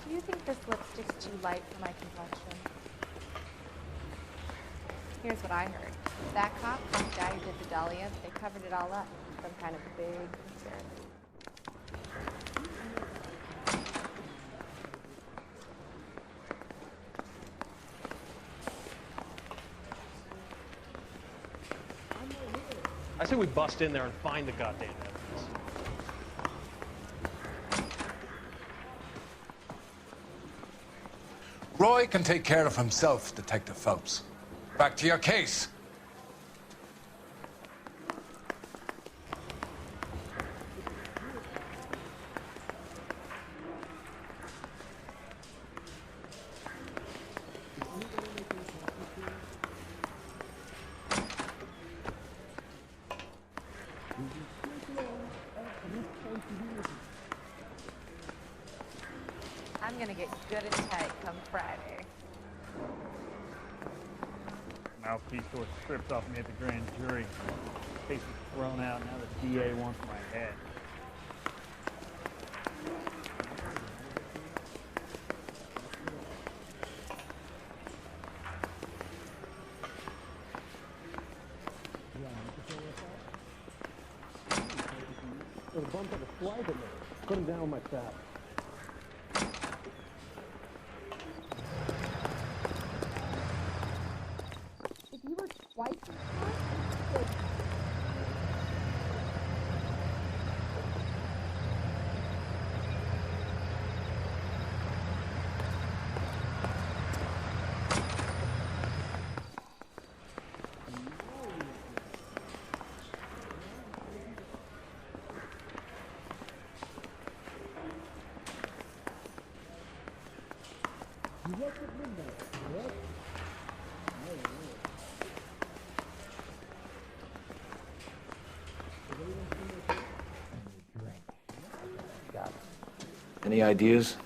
Do you think this lipstick's too light for my complexion? Here's what I heard. That cop, the guy who did the Dahlia, they covered it all up. Some kind of big conspiracy. I say we bust in there and find the goddamn evidence. Roy can take care of himself, Detective Phelps. Back to your case. I'm gonna get good and tight come Friday. Mouthpiece sort of stripped off me at the grand jury. Case was thrown out. Now the DA wants my head. There's a bump of a flag in there. Put him down with my staff. If you were twice as smart, You left at midnight, correct? Any ideas?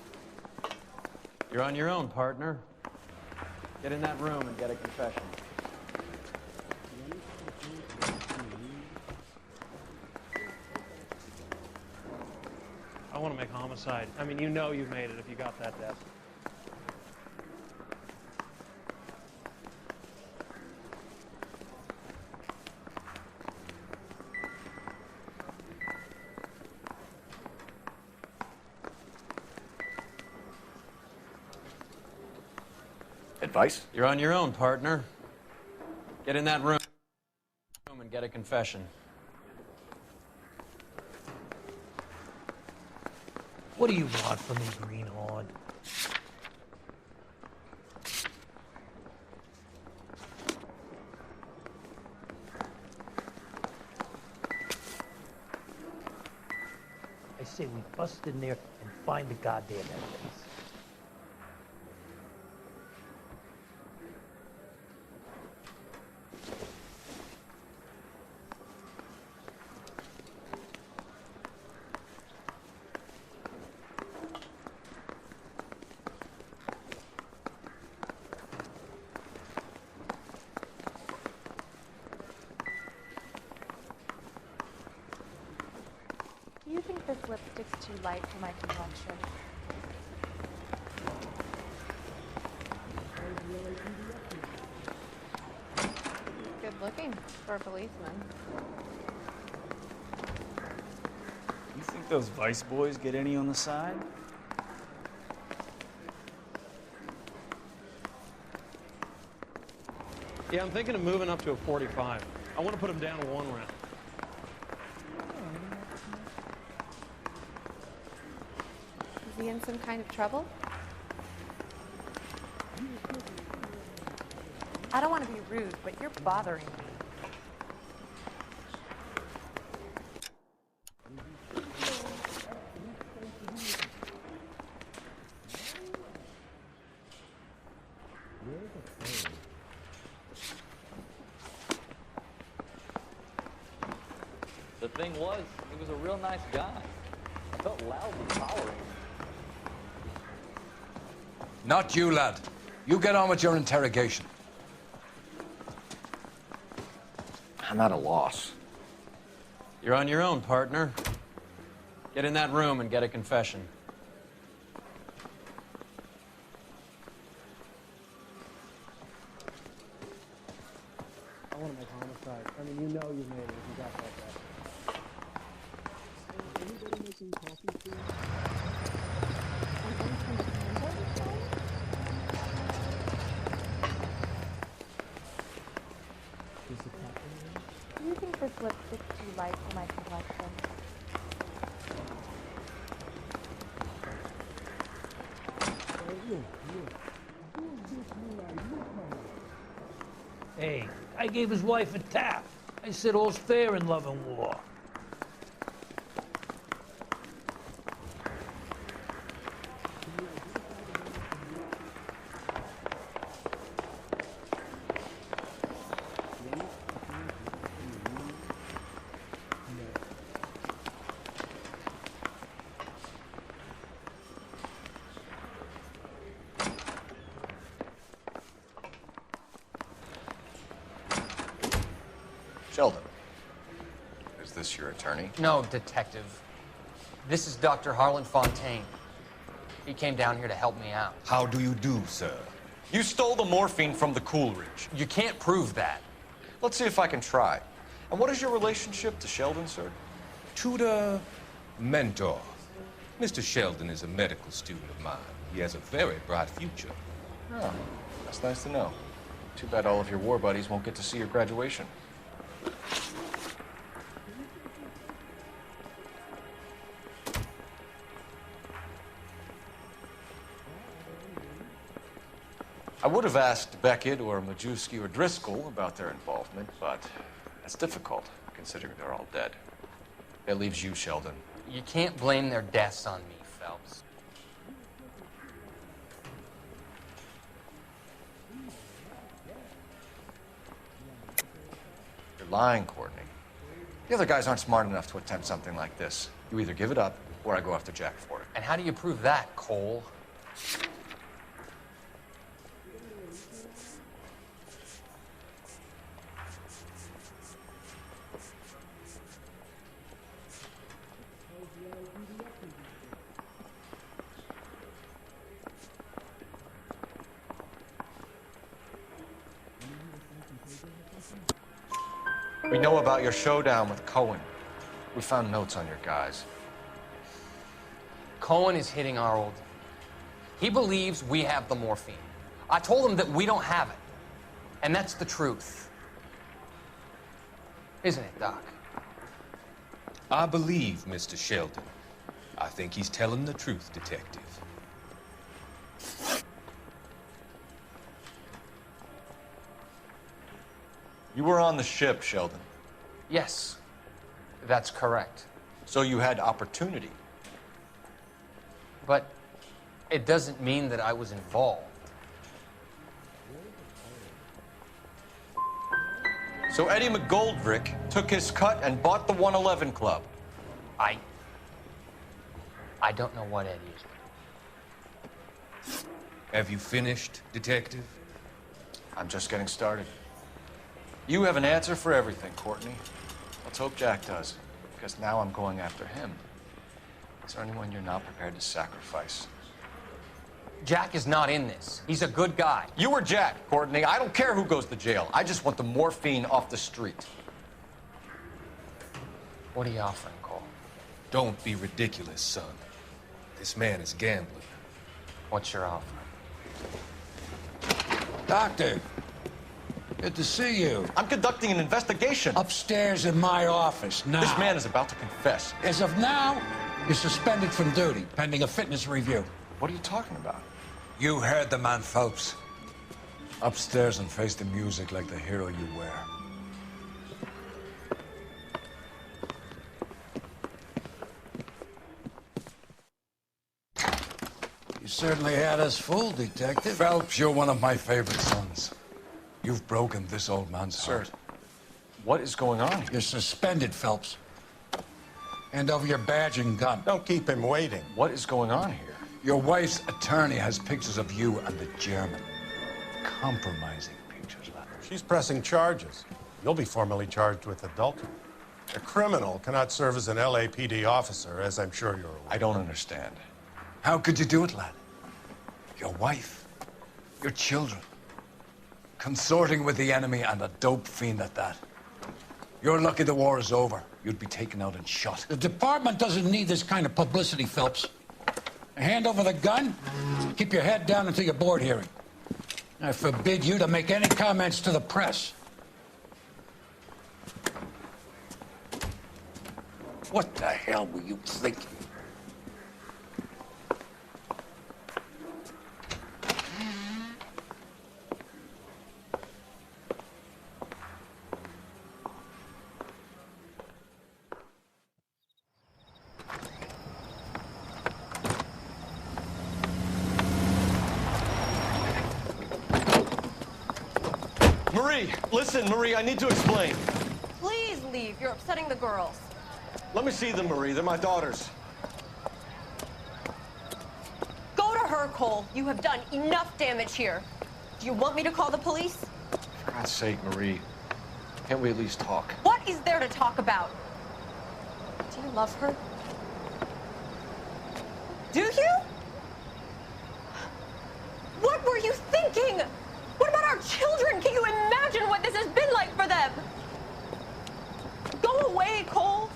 You're on your own, partner. Get in that room and get a confession. I want to make homicide. I mean, you know you've made it if you got that death. Advice? You're on your own, partner. Get in that room and get a confession. What do you want from me, Greenhorn? I say we bust in there and find the goddamn evidence. do you think this lipstick's too light for my complexion? Good looking for a policeman. You think those Vice boys get any on the side? Yeah, I'm thinking of moving up to a 45. I want to put him down to 1 round. Is he in some kind of trouble? I don't want to be rude, but you're bothering me. The thing was, he was a real nice guy. I felt loudly tolerated. Not you, lad. You get on with your interrogation. I'm at a loss. You're on your own, partner. Get in that room and get a confession. I want to make homicide. I mean, you know you made it. You got that back. Is anybody making coffee soon? Do you think this lipstick's too light for my complexion? Hey, I gave his wife a tap. I said all's fair in love and war. Sheldon, is this your attorney? No, detective. This is Dr. Harlan Fontaine. He came down here to help me out. How do you do, sir? You stole the morphine from the Coolidge. You can't prove that. Let's see if I can try. And what is your relationship to Sheldon, sir? Tutor, mentor. Mr. Sheldon is a medical student of mine. He has a very bright future. Oh, that's nice to know. Too bad all of your war buddies won't get to see your graduation. I would have asked Beckett or Majewski or Driscoll about their involvement, but that's difficult, considering they're all dead. That leaves you, Sheldon. You can't blame their deaths on me, Phelps. You're lying, Courtney. The other guys aren't smart enough to attempt something like this. You either give it up, or I go after Jack for it. And how do you prove that, Cole? We know about your showdown with Cohen. We found notes on your guys. Cohen is hitting our old. He believes we have the morphine. I told him that we don't have it. And that's the truth. Isn't it, Doc? I believe Mr. Sheldon. I think he's telling the truth, Detective. You were on the ship, Sheldon. Yes, that's correct. So you had opportunity. But it doesn't mean that I was involved. So Eddie McGoldrick took his cut and bought the 111 Club. I don't know what Eddie is. Have you finished, Detective? I'm just getting started. You have an answer for everything, Courtney. Let's hope Jack does, because now I'm going after him. Is there anyone you're not prepared to sacrifice? Jack is not in this. He's a good guy. You or Jack, Courtney. I don't care who goes to jail. I just want the morphine off the street. What are you offering, Cole? Don't be ridiculous, son. This man is gambling. What's your offer? Doctor, good to see you. I'm conducting an investigation. Upstairs in my office, now. This man is about to confess. As of now, you're suspended from duty, pending a fitness review. What are you talking about? You heard the man, Phelps. Upstairs and face the music like the hero you wear. You certainly had us fooled, Detective. Phelps, you're one of my favorite sons. You've broken this old man's heart. What is going on here? You're suspended, Phelps. Hand over your badge and gun. Don't keep him waiting. What is going on here? Your wife's attorney has pictures of you and the German. Compromising pictures, lad. She's pressing charges. You'll be formally charged with adultery. A criminal cannot serve as an LAPD officer, as I'm sure you're aware. I don't understand. How could you do it, lad? Your wife, your children, consorting with the enemy and a dope fiend at that. You're lucky the war is over. You'd be taken out and shot. The department doesn't need this kind of publicity, Phelps. Hand over the gun, keep your head down until your board hearing. I forbid you to make any comments to the press. What the hell were you thinking? Marie, listen, Marie, I need to explain. Please leave. You're upsetting the girls. Let me see them, Marie. They're my daughters. Go to her, Cole. You have done enough damage here. Do you want me to call the police? For God's sake, Marie. Can't we at least talk? What is there to talk about? Do you love her? Do you? What were you thinking? What about our children? Can you imagine what this has been like for them? Go away, Cole.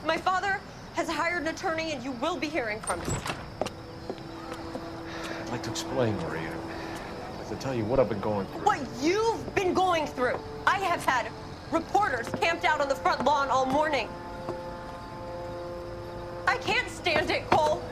My father has hired an attorney, and you will be hearing from him. I'd like to explain, Marie. I'd like to tell you what I've been going through. What you've been going through. I have had reporters camped out on the front lawn all morning. I can't stand it, Cole.